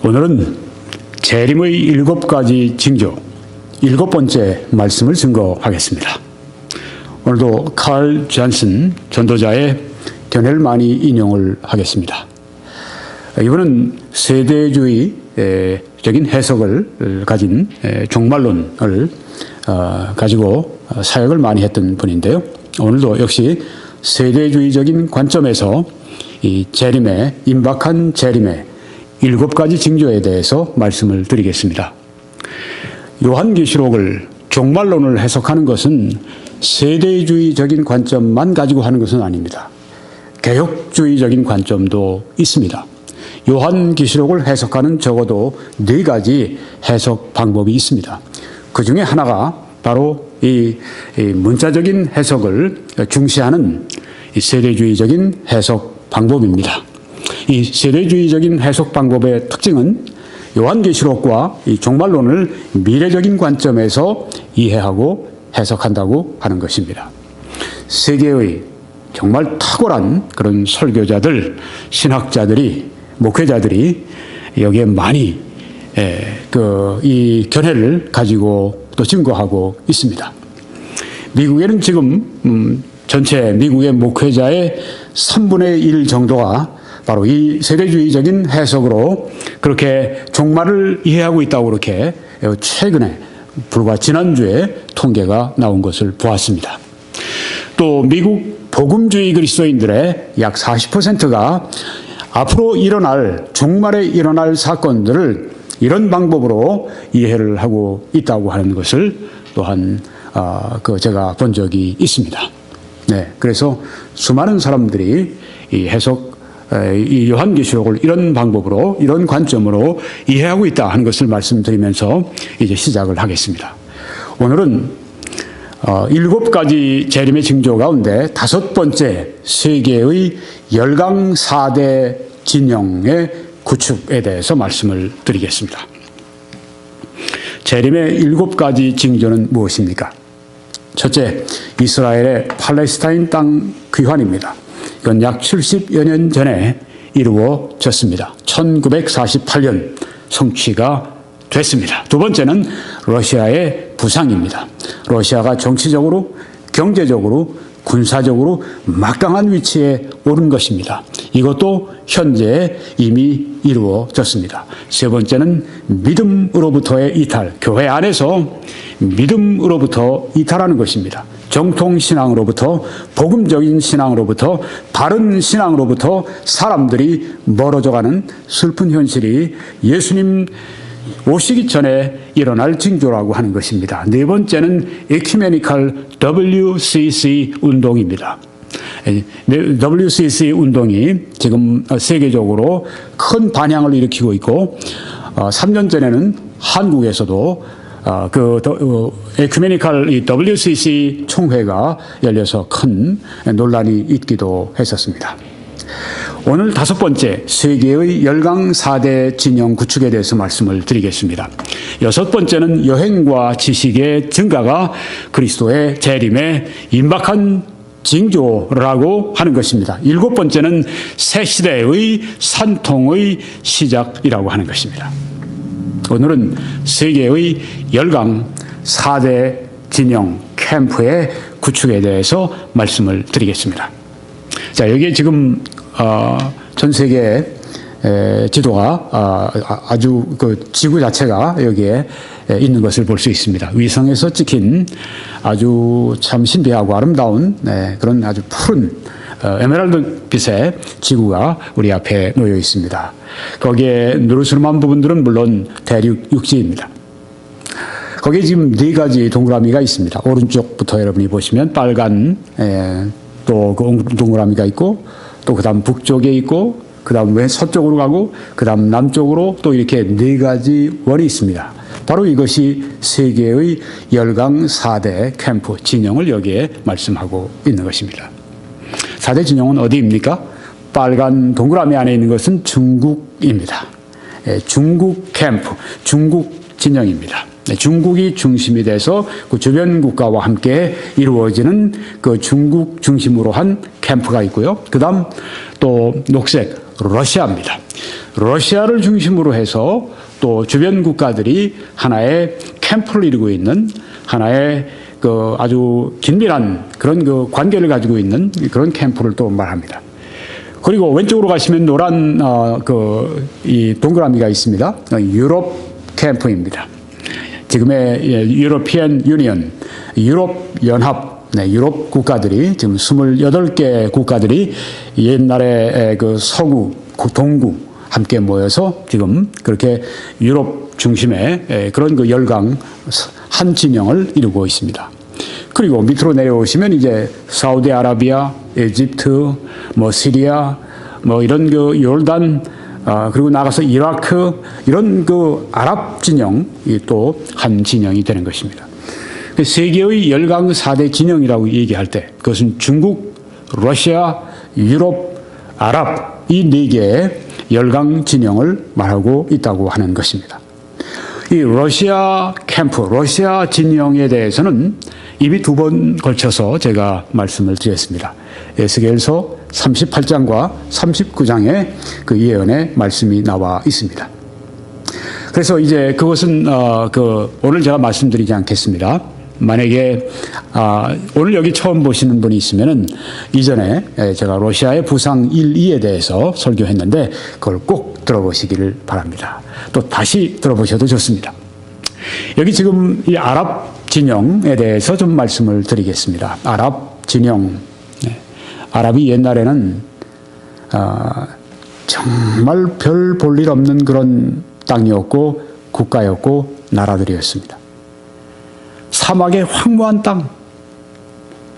오늘은 재림의 7가지 징조, 7번째 말씀을 증거하겠습니다. 오늘도 칼 존슨 전도자의 견해를 많이 인용을 하겠습니다. 이번은 세대주의적인 해석을 가진 종말론을 가지고 사역을 많이 했던 분인데요. 오늘도 역시 세대주의적인 관점에서 이 재림의, 임박한 재림의 7가지 징조에 대해서 말씀을 드리겠습니다. 요한계시록을 종말론을 해석하는 것은 세대주의적인 관점만 가지고 하는 것은 아닙니다. 개혁주의적인 관점도 있습니다. 요한계시록을 해석하는 적어도 4가지 해석 방법이 있습니다. 그 중에 하나가 바로 이 문자적인 해석을 중시하는 이 세대주의적인 해석 방법입니다. 이 세대주의적인 해석 방법의 특징은 요한계시록과 이 종말론을 미래적인 관점에서 이해하고 해석한다고 하는 것입니다. 세계의 정말 탁월한 그런 설교자들, 신학자들이, 목회자들이 여기에 많이 이 견해를 가지고 또 증거하고 있습니다. 미국에는 지금 전체 미국의 목회자의 3분의 1 정도가 바로 이 세대주의적인 해석으로 그렇게 종말을 이해하고 있다고 그렇게 최근에 불과 지난주에 통계가 나온 것을 보았습니다. 또 미국 복음주의 그리스도인들의 약 40%가 앞으로 일어날, 종말에 일어날 사건들을 이런 방법으로 이해를 하고 있다고 하는 것을 또한 제가 본 적이 있습니다. 네, 그래서 수많은 사람들이 이 요한계시록을 이런 방법으로, 이런 관점으로 이해하고 있다 하는 것을 말씀드리면서 이제 시작을 하겠습니다. 오늘은 7가지 재림의 징조 가운데 5번째 세계의 열강 4대 진영의 구축에 대해서 말씀을 드리겠습니다. 재림의 7가지 징조는 무엇입니까? 첫째, 이스라엘의 팔레스타인 땅 귀환입니다. 이건 약 70여 년 전에 이루어졌습니다. 1948년 성취가 됐습니다. 두 번째는 러시아의 부상입니다. 러시아가 정치적으로, 경제적으로, 군사적으로 막강한 위치에 오른 것입니다. 이것도 현재 이미 이루어졌습니다. 세 번째는 믿음으로부터의 이탈, 교회 안에서 믿음으로부터 이탈하는 것입니다. 정통신앙으로부터, 복음적인 신앙으로부터, 바른 신앙으로부터 사람들이 멀어져가는 슬픈 현실이 예수님 오시기 전에 일어날 징조라고 하는 것입니다. 네 번째는 에큐메니컬 WCC 운동입니다. WCC 운동이 지금 세계적으로 큰 반향을 일으키고 있고 3년 전에는 한국에서도 에큐메니컬 WCC 총회가 열려서 큰 논란이 있기도 했었습니다. 오늘 5번째 세계의 열강 4대 진영 구축에 대해서 말씀을 드리겠습니다. 6번째는 여행과 지식의 증가가 그리스도의 재림에 임박한 징조라고 하는 것입니다. 7번째는 새 시대의 산통의 시작이라고 하는 것입니다. 오늘은 세계의 열강 4대 진영 캠프의 구축에 대해서 말씀을 드리겠습니다. 자, 여기에 지금 전 세계 지도가 아주 지구 자체가 여기에 있는 것을 볼 수 있습니다. 위성에서 찍힌 아주 참 신비하고 아름다운 그런 아주 푸른 에메랄드 빛의 지구가 우리 앞에 놓여 있습니다. 거기에 노르스름한 부분들은 물론 대륙 육지입니다. 거기에 지금 4가지 동그라미가 있습니다. 오른쪽부터 여러분이 보시면 빨간 또 그 동그라미가 있고 또 그 다음 북쪽에 있고 그 다음 왼 서쪽으로 가고 그 다음 남쪽으로 또 이렇게 4가지 원이 있습니다. 바로 이것이 세계의 열강 4대 캠프 진영을 여기에 말씀하고 있는 것입니다. 4대 진영은 어디입니까? 빨간 동그라미 안에 있는 것은 중국입니다. 중국 캠프, 중국 진영입니다. 중국이 중심이 돼서 그 주변 국가와 함께 이루어지는 그 중국 중심으로 한 캠프가 있고요. 그 다음 또 녹색, 러시아입니다. 러시아를 중심으로 해서 또 주변 국가들이 하나의 캠프를 이루고 있는 하나의 그 아주 긴밀한 그런 그 관계를 가지고 있는 그런 캠프를 또 말합니다. 그리고 왼쪽으로 가시면 노란 이 동그라미가 있습니다. 유럽 캠프입니다. 지금의 유로피안 유니언, 유럽 연합, 유럽 국가들이 지금 28개 국가들이 옛날에 그 서구, 동구 함께 모여서 지금 그렇게 유럽 중심의 그런 그 열강 한 진영을 이루고 있습니다. 그리고 밑으로 내려오시면 이제 사우디아라비아, 이집트, 뭐 시리아, 뭐 이런 그 요르단, 그리고 나가서 이라크 이런 그 아랍 진영이 또 한 진영이 되는 것입니다. 세계의 열강 4대 진영이라고 얘기할 때 그것은 중국, 러시아, 유럽, 아랍 이 네 개의 열강 진영을 말하고 있다고 하는 것입니다. 이 러시아 캠프, 러시아 진영에 대해서는 이미 2번 걸쳐서 제가 말씀을 드렸습니다. 에스겔서 38장과 39장에 그 예언의 말씀이 나와 있습니다. 그래서 이제 그것은 오늘 제가 말씀드리지 않겠습니다. 만약에 오늘 여기 처음 보시는 분이 있으면은 이전에 제가 러시아의 부상 1, 2에 대해서 설교했는데 그걸 꼭 들어보시기를 바랍니다. 또 다시 들어보셔도 좋습니다. 여기 지금 이 아랍 진영에 대해서 좀 말씀을 드리겠습니다. 아랍 진영. 아랍이 옛날에는 정말 별 볼 일 없는 그런 땅이었고 국가였고 나라들이었습니다. 사막의 황무한 땅,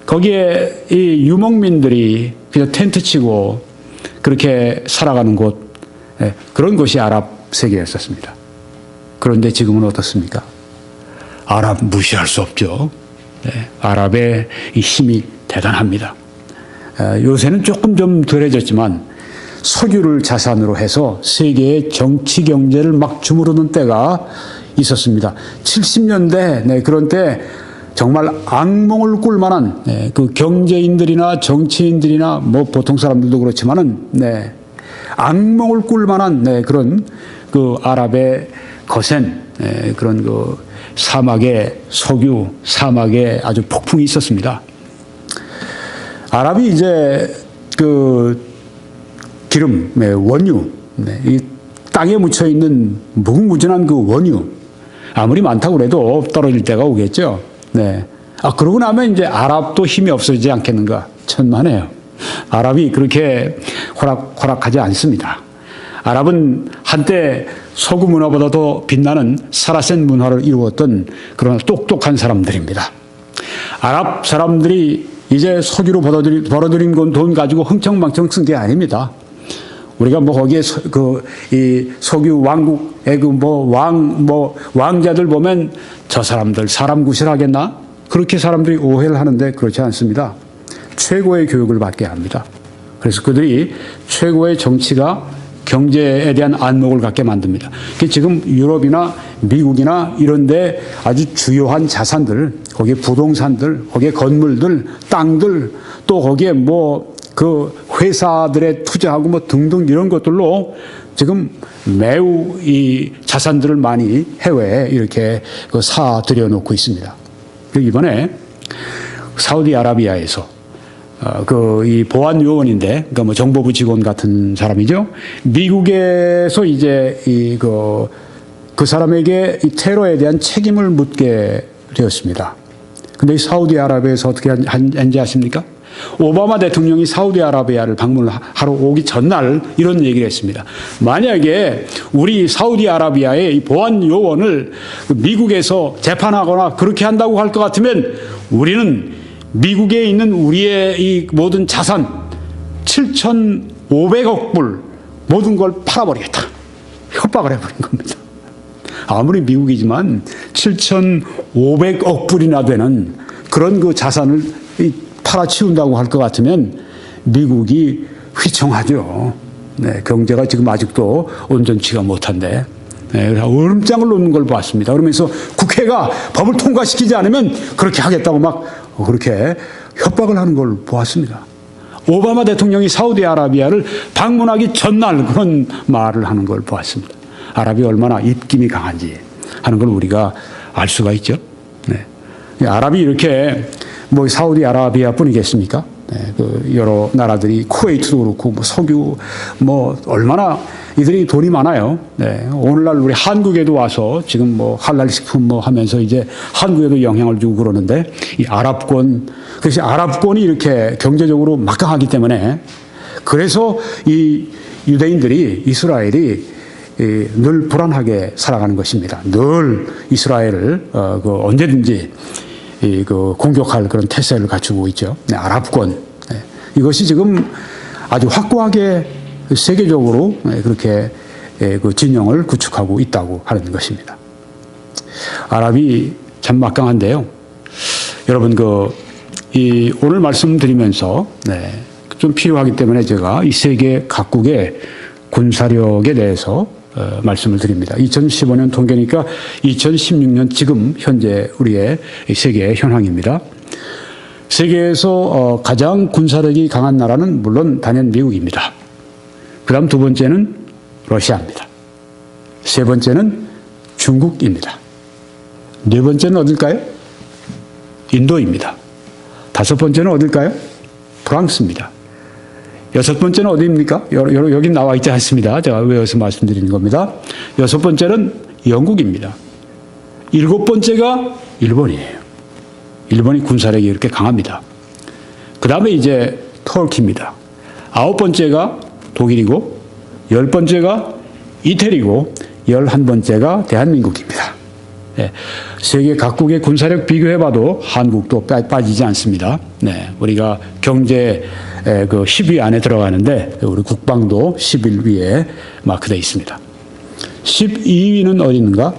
거기에 이 유목민들이 그냥 텐트 치고 그렇게 살아가는 곳, 그런 곳이 아랍 세계였었습니다. 그런데 지금은 어떻습니까? 아랍 무시할 수 없죠. 아랍의 이 힘이 대단합니다. 요새는 조금 좀 덜해졌지만 석유를 자산으로 해서 세계의 정치 경제를 막 주무르는 때가 있었습니다. 70년대 그런 때 정말 악몽을 꿀 만한 그 경제인들이나 정치인들이나 뭐 보통 사람들도 그렇지만은 악몽을 꿀 만한 그런 그 아랍의 거센 그런 그 사막의 석유, 사막의 아주 폭풍이 있었습니다. 아랍이 이제 그 기름, 원유, 이 땅에 묻혀 있는 무궁무진한 그 원유, 아무리 많다고 해도 떨어질 때가 오겠죠. 그러고 나면 이제 아랍도 힘이 없어지지 않겠는가? 천만에요. 아랍이 그렇게 호락호락하지 않습니다. 아랍은 한때 서구 문화보다도 빛나는 사라센 문화를 이루었던 그런 똑똑한 사람들입니다. 아랍 사람들이 이제 석유로 벌어들인 돈 가지고 흥청망청 쓴 게 아닙니다. 우리가 뭐 거기에 이 석유 왕국의 왕자들 보면 저 사람들 사람 구실하겠나? 그렇게 사람들이 오해를 하는데 그렇지 않습니다. 최고의 교육을 받게 합니다. 그래서 그들이 최고의 정치가 경제에 대한 안목을 갖게 만듭니다. 지금 유럽이나 미국이나 이런데 아주 주요한 자산들, 거기에 부동산들, 거기에 건물들, 땅들, 또 거기에 그 회사들에 투자하고 등등 이런 것들로 지금 매우 이 자산들을 많이 해외에 이렇게 사들여 놓고 있습니다. 이번에 사우디아라비아에서 이 보안 요원인데, 그러니까 정보부 직원 같은 사람이죠. 미국에서 이제 그 사람에게 이 테러에 대한 책임을 묻게 되었습니다. 근데 이 사우디아라비아에서 어떻게 한지 아십니까? 오바마 대통령이 사우디아라비아를 방문을 하러 오기 전날 이런 얘기를 했습니다. 만약에 우리 사우디아라비아의 이 보안 요원을 미국에서 재판하거나 그렇게 한다고 할 것 같으면 우리는 미국에 있는 우리의 이 모든 자산 7,500억 불 모든 걸 팔아버리겠다. 협박을 해버린 겁니다. 아무리 미국이지만 7,500억 불이나 되는 그런 그 자산을 팔아치운다고 할 것 같으면 미국이 휘청하죠. 경제가 지금 아직도 온전치가 못한데 얼음장을 놓는 걸 봤습니다. 그러면서 국회가 법을 통과시키지 않으면 그렇게 하겠다고 막 그렇게 협박을 하는 걸 보았습니다. 오바마 대통령이 사우디아라비아를 방문하기 전날 그런 말을 하는 걸 보았습니다. 아랍이 얼마나 입김이 강한지 하는 걸 우리가 알 수가 있죠. 네. 아랍이 이렇게 뭐 사우디아라비아 뿐이겠습니까? 네. 그 여러 나라들이 쿠웨이트도 그렇고 뭐 석유 뭐 얼마나 이들이 돈이 많아요. 네. 오늘날 우리 한국에도 와서 지금 뭐 할랄 식품 뭐 하면서 이제 한국에도 영향을 주고 그러는데 이 아랍권, 그래서 아랍권이 이렇게 경제적으로 막강하기 때문에 그래서 이 유대인들이 이스라엘이 늘 불안하게 살아가는 것입니다. 늘 이스라엘을 그 언제든지 그 공격할 그런 태세를 갖추고 있죠. 네, 아랍권. 네. 이것이 지금 아주 확고하게 세계적으로 그렇게 그 진영을 구축하고 있다고 하는 것입니다. 아랍이 참 막강한데요. 여러분 오늘 말씀드리면서 좀 필요하기 때문에 제가 이 세계 각국의 군사력에 대해서 말씀을 드립니다. 2015년 통계니까 2016년 지금 현재 우리의 세계의 현황입니다. 세계에서 가장 군사력이 강한 나라는 물론 단연 미국입니다. 그 다음 두 번째는 러시아입니다. 세 번째는 중국입니다. 네 번째는 어딜까요? 인도입니다. 다섯 번째는 어딜까요? 프랑스입니다. 여섯 번째는 어디입니까? 여기 나와 있지 않습니다. 제가 외워서 말씀드리는 겁니다. 여섯 번째는 영국입니다. 일곱 번째가 일본이에요. 일본이 군사력이 이렇게 강합니다. 그 다음에 이제 터키입니다. 아홉 번째가 독일이고, 열 번째가 이태리고, 11번째가 대한민국입니다. 네, 세계 각국의 군사력 비교해봐도 한국도 빠지지 않습니다. 네, 우리가 경제 그 10위 안에 들어가는데 우리 국방도 11위에 마크되어 있습니다. 12위는 어디 있는가?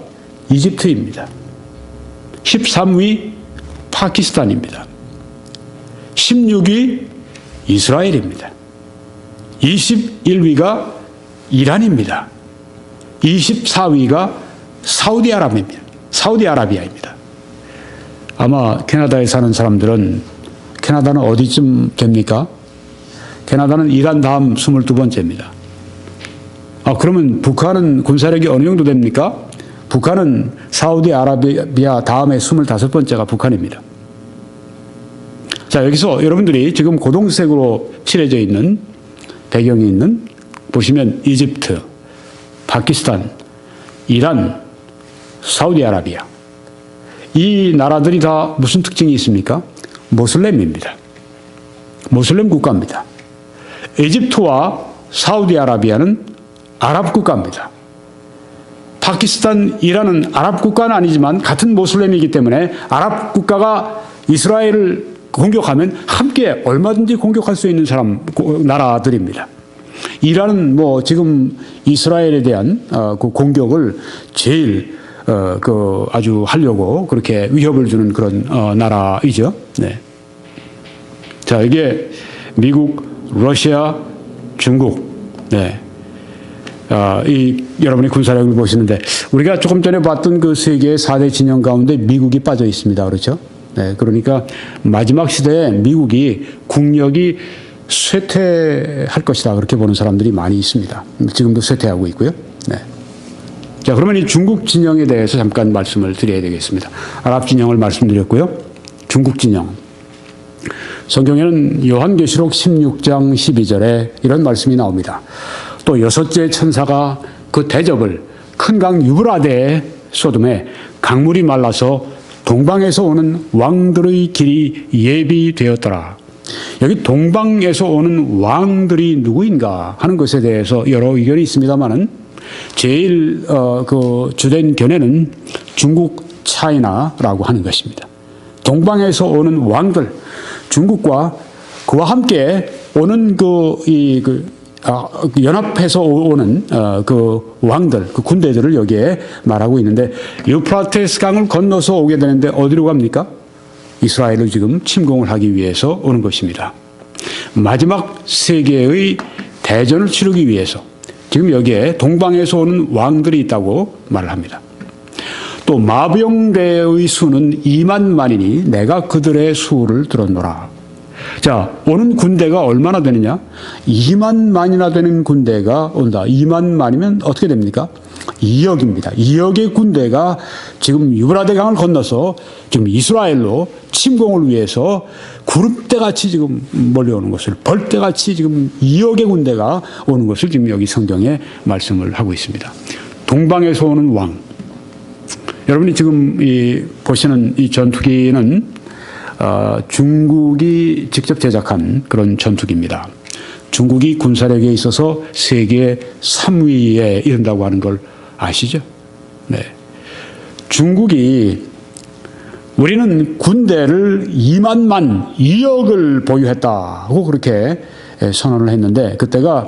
이집트입니다. 13위 파키스탄입니다. 16위 이스라엘입니다. 21위가 이란입니다. 24위가 사우디아라비아입니다. 아마 캐나다에 사는 사람들은 캐나다는 어디쯤 됩니까? 캐나다는 이란 다음 22번째입니다. 그러면 북한은 군사력이 어느 정도 됩니까? 북한은 사우디아라비아 다음에 25번째가 북한입니다. 자, 여기서 여러분들이 지금 고동색으로 칠해져 있는 배경이 있는 보시면 이집트, 파키스탄, 이란, 사우디아라비아 이 나라들이 다 무슨 특징이 있습니까? 모슬렘입니다. 모슬렘 국가입니다. 이집트와 사우디아라비아는 아랍 국가입니다. 파키스탄, 이란은 아랍 국가는 아니지만 같은 모슬렘이기 때문에 아랍 국가가 이스라엘을 공격하면 함께 얼마든지 공격할 수 있는 나라들입니다. 이란은 뭐 지금 이스라엘에 대한 그 공격을 제일 아주 하려고 그렇게 위협을 주는 그런 나라이죠. 네. 자, 이게 미국, 러시아, 중국. 네. 여러분이 군사력을 보시는데 우리가 조금 전에 봤던 그 세계의 4대 진영 가운데 미국이 빠져 있습니다. 그렇죠? 네. 그러니까 마지막 시대에 미국이 국력이 쇠퇴할 것이다. 그렇게 보는 사람들이 많이 있습니다. 지금도 쇠퇴하고 있고요. 네. 자, 그러면 이 중국 진영에 대해서 잠깐 말씀을 드려야 되겠습니다. 아랍 진영을 말씀드렸고요. 중국 진영. 성경에는 요한계시록 16장 12절에 이런 말씀이 나옵니다. 또 여섯째 천사가 그 대접을 큰 강 유브라데에 쏟음에 강물이 말라서 동방에서 오는 왕들의 길이 예비되었더라. 여기 동방에서 오는 왕들이 누구인가 하는 것에 대해서 여러 의견이 있습니다만은 제일 그 주된 견해는 중국, 차이나라고 하는 것입니다. 동방에서 오는 왕들, 중국과 그와 함께 오는 연합해서 오는 그 왕들, 그 군대들을 여기에 말하고 있는데 유프라테스 강을 건너서 오게 되는데 어디로 갑니까? 이스라엘을 지금 침공을 하기 위해서 오는 것입니다. 마지막 세계의 대전을 치르기 위해서 지금 여기에 동방에서 오는 왕들이 있다고 말을 합니다. 또 마병대의 수는 2만 만이니 내가 그들의 수를 들었노라. 자, 오는 군대가 얼마나 되느냐? 2만만이나 되는 군대가 온다. 2만만이면 어떻게 됩니까? 2억입니다. 2억의 군대가 지금 유브라데강을 건너서 지금 이스라엘로 침공을 위해서 구름대같이 지금 몰려오는 것을, 벌떼같이 지금 2억의 군대가 오는 것을 지금 여기 성경에 말씀을 하고 있습니다. 동방에서 오는 왕. 여러분이 지금 보시는 이 전투기는 중국이 직접 제작한 그런 전투기입니다. 중국이 군사력에 있어서 세계 3위에 이른다고 하는 걸 아시죠? 네. 중국이 우리는 군대를 2만만, 2억을 보유했다고 그렇게 선언을 했는데, 그때가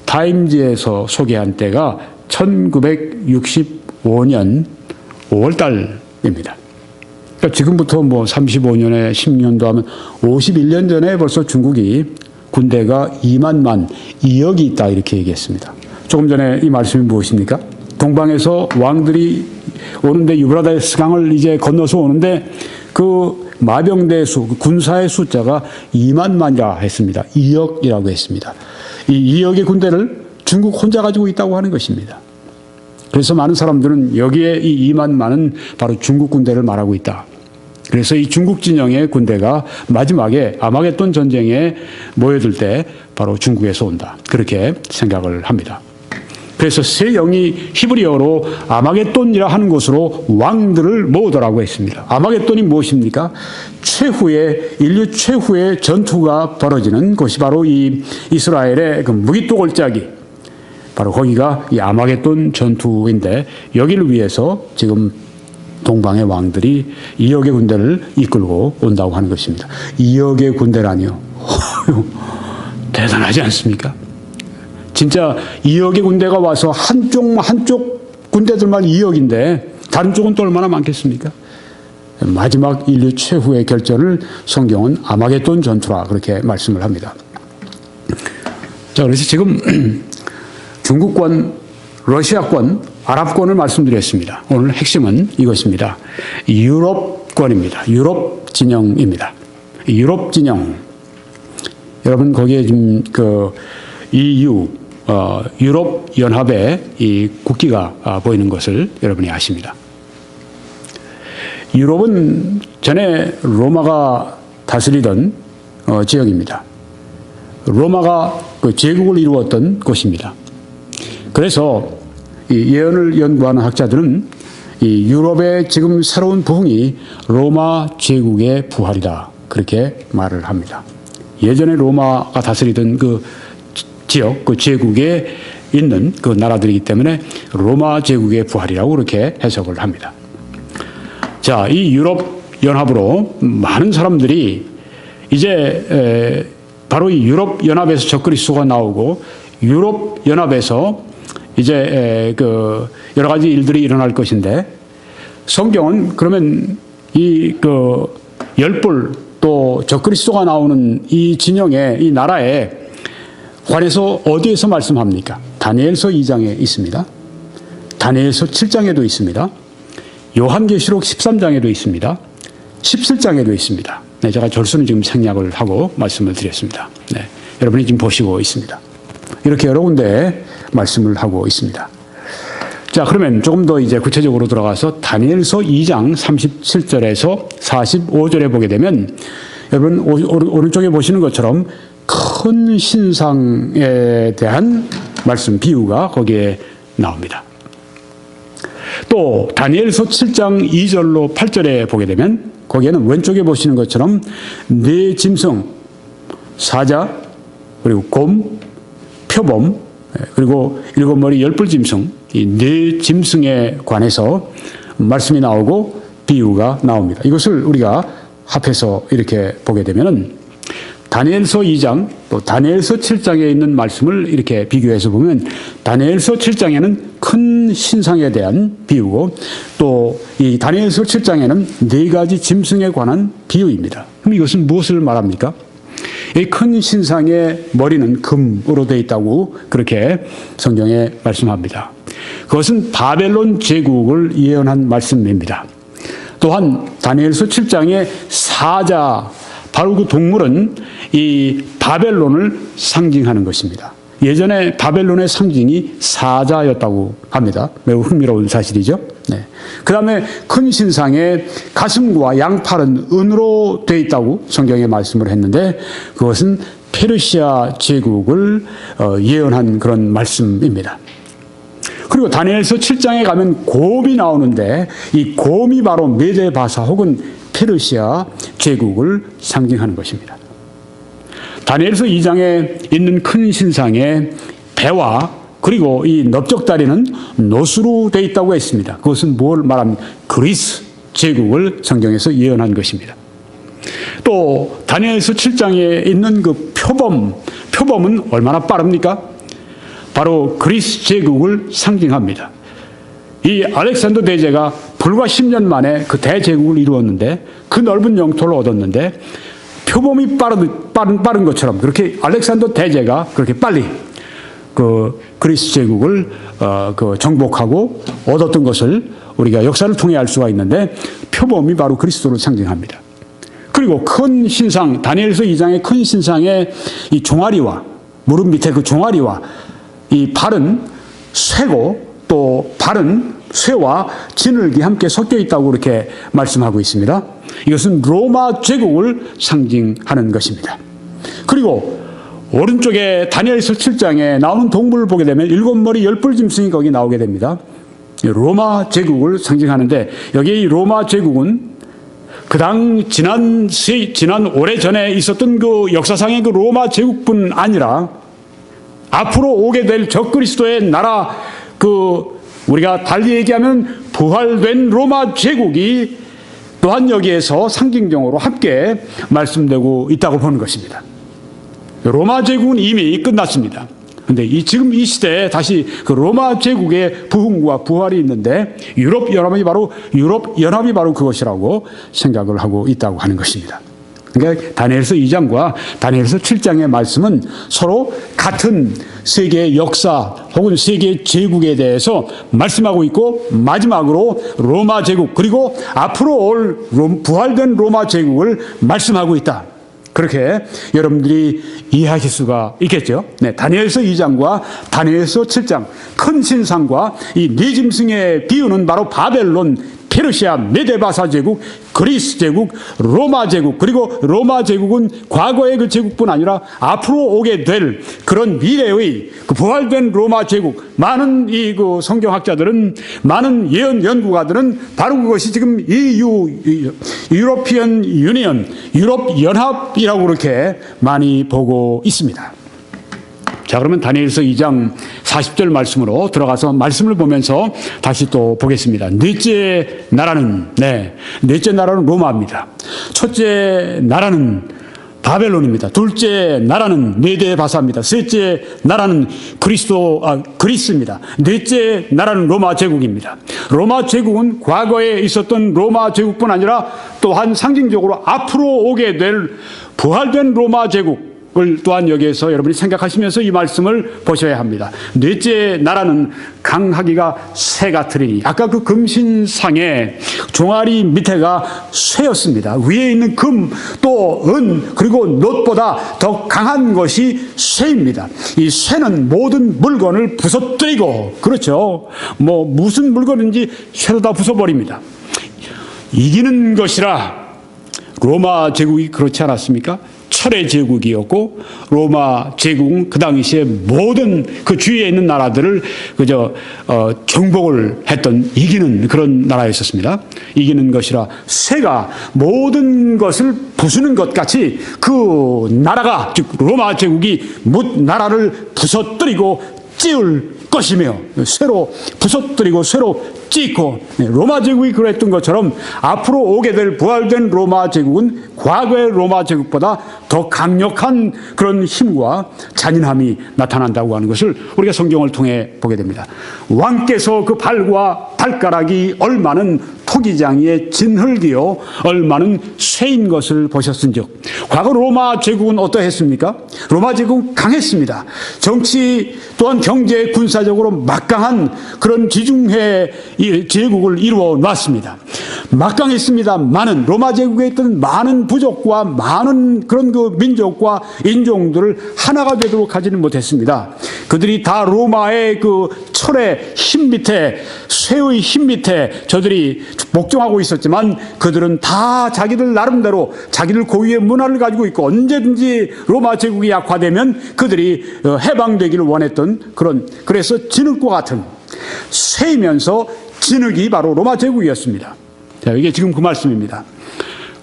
타임지에서 소개한 때가 1965년 5월 달입니다. 그러니까 지금부터 뭐 35년에 10년도 하면 51년 전에 벌써 중국이 군대가 2만만, 2억이 있다 이렇게 얘기했습니다. 조금 전에 이 말씀이 무엇입니까? 동방에서 왕들이 오는데 유브라데스 강을 이제 건너서 오는데 그 마병대 수, 군사의 숫자가 2만만이라 했습니다. 2억이라고 했습니다. 이 2억의 군대를 중국 혼자 가지고 있다고 하는 것입니다. 그래서 많은 사람들은 여기에 이 2만만은 바로 중국 군대를 말하고 있다. 그래서 이 중국 진영의 군대가 마지막에 아마겟돈 전쟁에 모여들 때 바로 중국에서 온다. 그렇게 생각을 합니다. 그래서 세 영이 히브리어로 아마겟돈이라 하는 곳으로 왕들을 모으더라고 했습니다. 아마겟돈이 무엇입니까? 인류 최후의 전투가 벌어지는 곳이 바로 이 이스라엘의 그 무기토골짜기, 바로 거기가 이 아마겟돈 전투인데, 여기를 위해서 지금 동방의 왕들이 2억의 군대를 이끌고 온다고 하는 것입니다. 2억의 군대라니요. 대단하지 않습니까? 진짜 2억의 군대가 와서 한쪽 군대들만 2억인데 다른 쪽은 또 얼마나 많겠습니까? 마지막 인류 최후의 결전을 성경은 아마겟돈 전투라 그렇게 말씀을 합니다. 자, 그래서 지금 중국권, 러시아권, 아랍권을 말씀드렸습니다. 오늘 핵심은 이것입니다. 유럽권입니다. 유럽 진영입니다. 유럽 진영. 여러분 거기에 지금 그 EU, 유럽 연합의 이 국기가 보이는 것을 여러분이 아십니다. 유럽은 전에 로마가 다스리던 지역입니다. 로마가 그 제국을 이루었던 곳입니다. 그래서 이 예언을 연구하는 학자들은 이 유럽의 지금 새로운 부흥이 로마 제국의 부활이다 그렇게 말을 합니다. 예전에 로마가 다스리던 그 지역, 그 제국에 있는 그 나라들이기 때문에 로마 제국의 부활이라고 그렇게 해석을 합니다. 자, 이 유럽 연합으로 많은 사람들이 이제 바로 이 유럽 연합에서 적그리스도가 나오고 유럽 연합에서 이제 그 여러 가지 일들이 일어날 것인데, 성경은 그러면 이 그 열불 또 적그리스도가 나오는 이 진영의 이 나라에 관해서 어디에서 말씀합니까? 다니엘서 2장에 있습니다. 다니엘서 7장에도 있습니다. 요한계시록 13장에도 있습니다. 17장에도 있습니다. 네, 제가 절수는 지금 생략을 하고 말씀을 드렸습니다. 네, 여러분이 지금 보시고 있습니다. 이렇게 여러 군데 말씀을 하고 있습니다. 자, 그러면 조금 더 이제 구체적으로 들어가서 다니엘서 2장 37절에서 45절에 보게 되면, 여러분 오른쪽에 보시는 것처럼 큰 신상에 대한 말씀, 비유가 거기에 나옵니다. 또 다니엘서 7장 2절로 8절에 보게 되면 거기에는 왼쪽에 보시는 것처럼 네 짐승, 사자, 그리고 곰, 표범, 그리고 일곱 머리 열불 짐승, 이 네 짐승에 관해서 말씀이 나오고 비유가 나옵니다. 이것을 우리가 합해서 이렇게 보게 되면은 다니엘서 2장 또 다니엘서 7장에 있는 말씀을 이렇게 비교해서 보면, 다니엘서 7장에는 큰 신상에 대한 비유고 또 이 다니엘서 7장에는 네 가지 짐승에 관한 비유입니다. 그럼 이것은 무엇을 말합니까? 이 큰 신상의 머리는 금으로 되어 있다고 그렇게 성경에 말씀합니다. 그것은 바벨론 제국을 예언한 말씀입니다. 또한 다니엘서 7장의 사자, 바로 그 동물은 이 바벨론을 상징하는 것입니다. 예전에 바벨론의 상징이 사자였다고 합니다. 매우 흥미로운 사실이죠. 네. 그 다음에 큰 신상의 가슴과 양팔은 은으로 되어 있다고 성경에 말씀을 했는데 그것은 페르시아 제국을 예언한 그런 말씀입니다. 그리고 다니엘서 7장에 가면 곰이 나오는데 이 곰이 바로 메데바사 혹은 페르시아 제국을 상징하는 것입니다. 다니엘서 2장에 있는 큰 신상의 배와 그리고 이 넓적다리는 노수로 되어 있다고 했습니다. 그것은 뭘 말합니까? 그리스 제국을 성경에서 예언한 것입니다. 또 다니엘서 7장에 있는 그 표범은 얼마나 빠릅니까? 바로 그리스 제국을 상징합니다. 이 알렉산더 대제가 불과 10년 만에 그 대제국을 이루었는데 그 넓은 영토를 얻었는데 표범이 빠른 것처럼 그렇게 알렉산더 대제가 그렇게 빨리 그 그리스 제국을 정복하고 얻었던 것을 우리가 역사를 통해 알 수가 있는데 표범이 바로 그리스도를 상징합니다. 그리고 큰 신상 다니엘서 2장의 큰 신상의 이 종아리와 무릎 밑에 그 종아리와 이 발은 쇠고 또 발은 쇠와 진흙이 함께 섞여 있다고 이렇게 말씀하고 있습니다. 이것은 로마 제국을 상징하는 것입니다. 그리고 오른쪽에 다니엘서 7장에 나오는 동물을 보게 되면 7머리 10뿔짐승이 거기 나오게 됩니다. 로마 제국을 상징하는데 여기 이 로마 제국은 지난 오래전에 있었던 그 역사상의 그 로마 제국뿐 아니라 앞으로 오게 될 적그리스도의 나라 우리가 달리 얘기하면 부활된 로마 제국이 또한 여기에서 상징적으로 함께 말씀되고 있다고 보는 것입니다. 로마 제국은 이미 끝났습니다. 그런데 지금 이 시대에 다시 그 로마 제국의 부흥과 부활이 있는데 유럽연합이 바로 그것이라고 생각을 하고 있다고 하는 것입니다. 그러니까 다니엘서 2장과 다니엘서 7장의 말씀은 서로 같은 세계의 역사 혹은 세계의 제국에 대해서 말씀하고 있고 마지막으로 로마 제국 그리고 앞으로 올 부활된 로마 제국을 말씀하고 있다. 그렇게 여러분들이 이해하실 수가 있겠죠. 네, 다니엘서 2장과 다니엘서 7장 큰 신상과 이 네 짐승의 비유는 바로 바벨론, 페르시아, 메데바사 제국, 그리스 제국, 로마 제국 그리고 로마 제국은 과거의 그 제국뿐 아니라 앞으로 오게 될 그런 미래의 그 부활된 로마 제국 많은 그 성경학자들은 많은 예언 연구가들은 바로 그것이 지금 유로피언 유니언 유럽 연합이라고 그렇게 많이 보고 있습니다. 자, 그러면 다니엘서 2장 40절 말씀으로 들어가서 말씀을 보면서 다시 또 보겠습니다. 넷째 나라는 로마입니다. 첫째 나라는 바벨론입니다. 둘째 나라는 메데바사입니다. 셋째 나라는 그리스입니다. 넷째 나라는 로마 제국입니다. 로마 제국은 과거에 있었던 로마 제국뿐 아니라 또한 상징적으로 앞으로 오게 될 부활된 로마 제국 을 또한 여기에서 여러분이 생각하시면서 이 말씀을 보셔야 합니다. 넷째 나라는 강하기가 쇠 같으리니 아까 그 금신상의 종아리 밑에가 쇠였습니다. 위에 있는 금 또 은 그리고 놋보다 더 강한 것이 쇠입니다. 이 쇠는 모든 물건을 부서뜨리고 그렇죠. 무슨 물건인지 쇠로 다 부숴버립니다. 이기는 것이라 로마 제국이 그렇지 않았습니까? 철의 제국이었고 로마 제국은 그 당시에 모든 그 주위에 있는 나라들을 정복을 했던 이기는 그런 나라였었습니다. 이기는 것이라 쇠가 모든 것을 부수는 것 같이 그 나라가 즉 로마 제국이 나라를 부서뜨리고 찌울 것이며 쇠로 부서뜨리고 쇠로 찢고 로마 제국이 그랬던 것처럼 앞으로 오게 될 부활된 로마 제국은 과거의 로마 제국보다 더 강력한 그런 힘과 잔인함이 나타난다고 하는 것을 우리가 성경을 통해 보게 됩니다. 왕께서 그 발과 발가락이 얼마는 토기장이의 진흙이요 얼마는 쇠인 것을 보셨은즉 과거 로마 제국은 어떠했습니까? 로마 제국은 강했습니다. 정치 또한 경제 군사적으로 막강한 그런 지중해 제국을 이루어 놨습니다. 막강했습니다. 많은 로마 제국에 있던 많은 부족과 많은 그런 그 민족과 인종들을 하나가 되도록 하지는 못했습니다. 그들이 다 로마의 그 철의 힘 밑에, 쇠의 힘 밑에 저들이 복종하고 있었지만 그들은 다 자기들 나름대로 자기들 고유의 문화를 가지고 있고 언제든지 로마 제국이 약화되면 그들이 해방되기를 원했던 그래서 진흙과 같은 쇠이면서 진흙이 바로 로마 제국이었습니다. 자, 이게 지금 그 말씀입니다.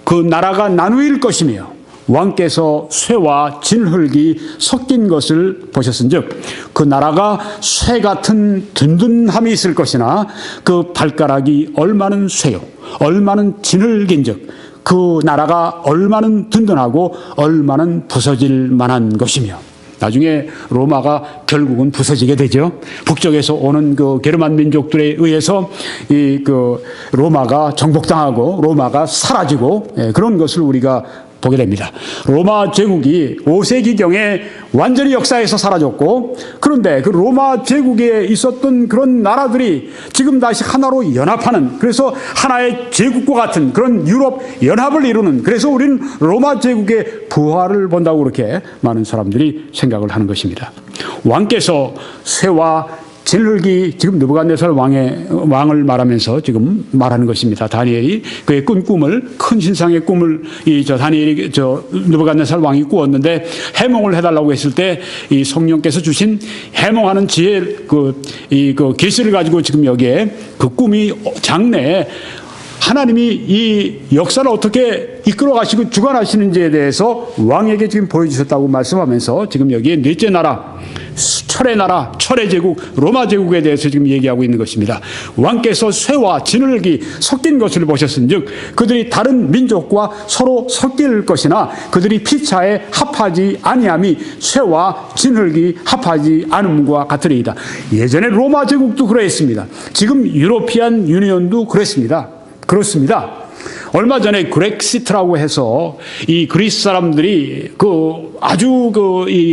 그 나라가 나누일 것이며 왕께서 쇠와 진흙이 섞인 것을 보셨은즉 그 나라가 쇠 같은 든든함이 있을 것이나 그 발가락이 얼마는 쇠요 얼마는 진흙인즉 그 나라가 얼마는 든든하고 얼마는 부서질 만한 것이며 나중에 로마가 결국은 부서지게 되죠. 북쪽에서 오는 그 게르만 민족들에 의해서 이 그 로마가 정복당하고 로마가 사라지고 그런 것을 우리가 보게 됩니다. 로마 제국이 5세기경에 완전히 역사에서 사라졌고 그런데 그 로마 제국에 있었던 그런 나라들이 지금 다시 하나로 연합하는 그래서 하나의 제국과 같은 그런 유럽 연합을 이루는 그래서 우리는 로마 제국의 부활을 본다고 그렇게 많은 사람들이 생각을 하는 것입니다. 왕께서 쇠와 진흙이 지금 느부갓네살 왕을 말하면서 지금 말하는 것입니다. 다니엘이 그의 꾼 꿈을 큰 신상의 꿈을 다니엘이 느부갓네살 왕이 꾸었는데 해몽을 해달라고 했을 때 이 성령께서 주신 해몽하는 지혜 그 계시를 가지고 지금 여기에 그 꿈이 장래에 하나님이 이 역사를 어떻게 이끌어 가시고 주관하시는지에 대해서 왕에게 지금 보여주셨다고 말씀하면서 지금 여기에 넷째 나라 철의 나라, 철의 제국, 로마 제국에 대해서 지금 얘기하고 있는 것입니다. 왕께서 쇠와 진흙이 섞인 것을 보셨은즉 그들이 다른 민족과 서로 섞일 것이나 그들이 피차에 합하지 아니함이 쇠와 진흙이 합하지 않음과 같으리이다. 예전에 로마 제국도 그러했습니다. 지금 유로피안 유니온도 그렇습니다. 얼마 전에 그렉시트라고 해서 이 그리스 사람들이 아주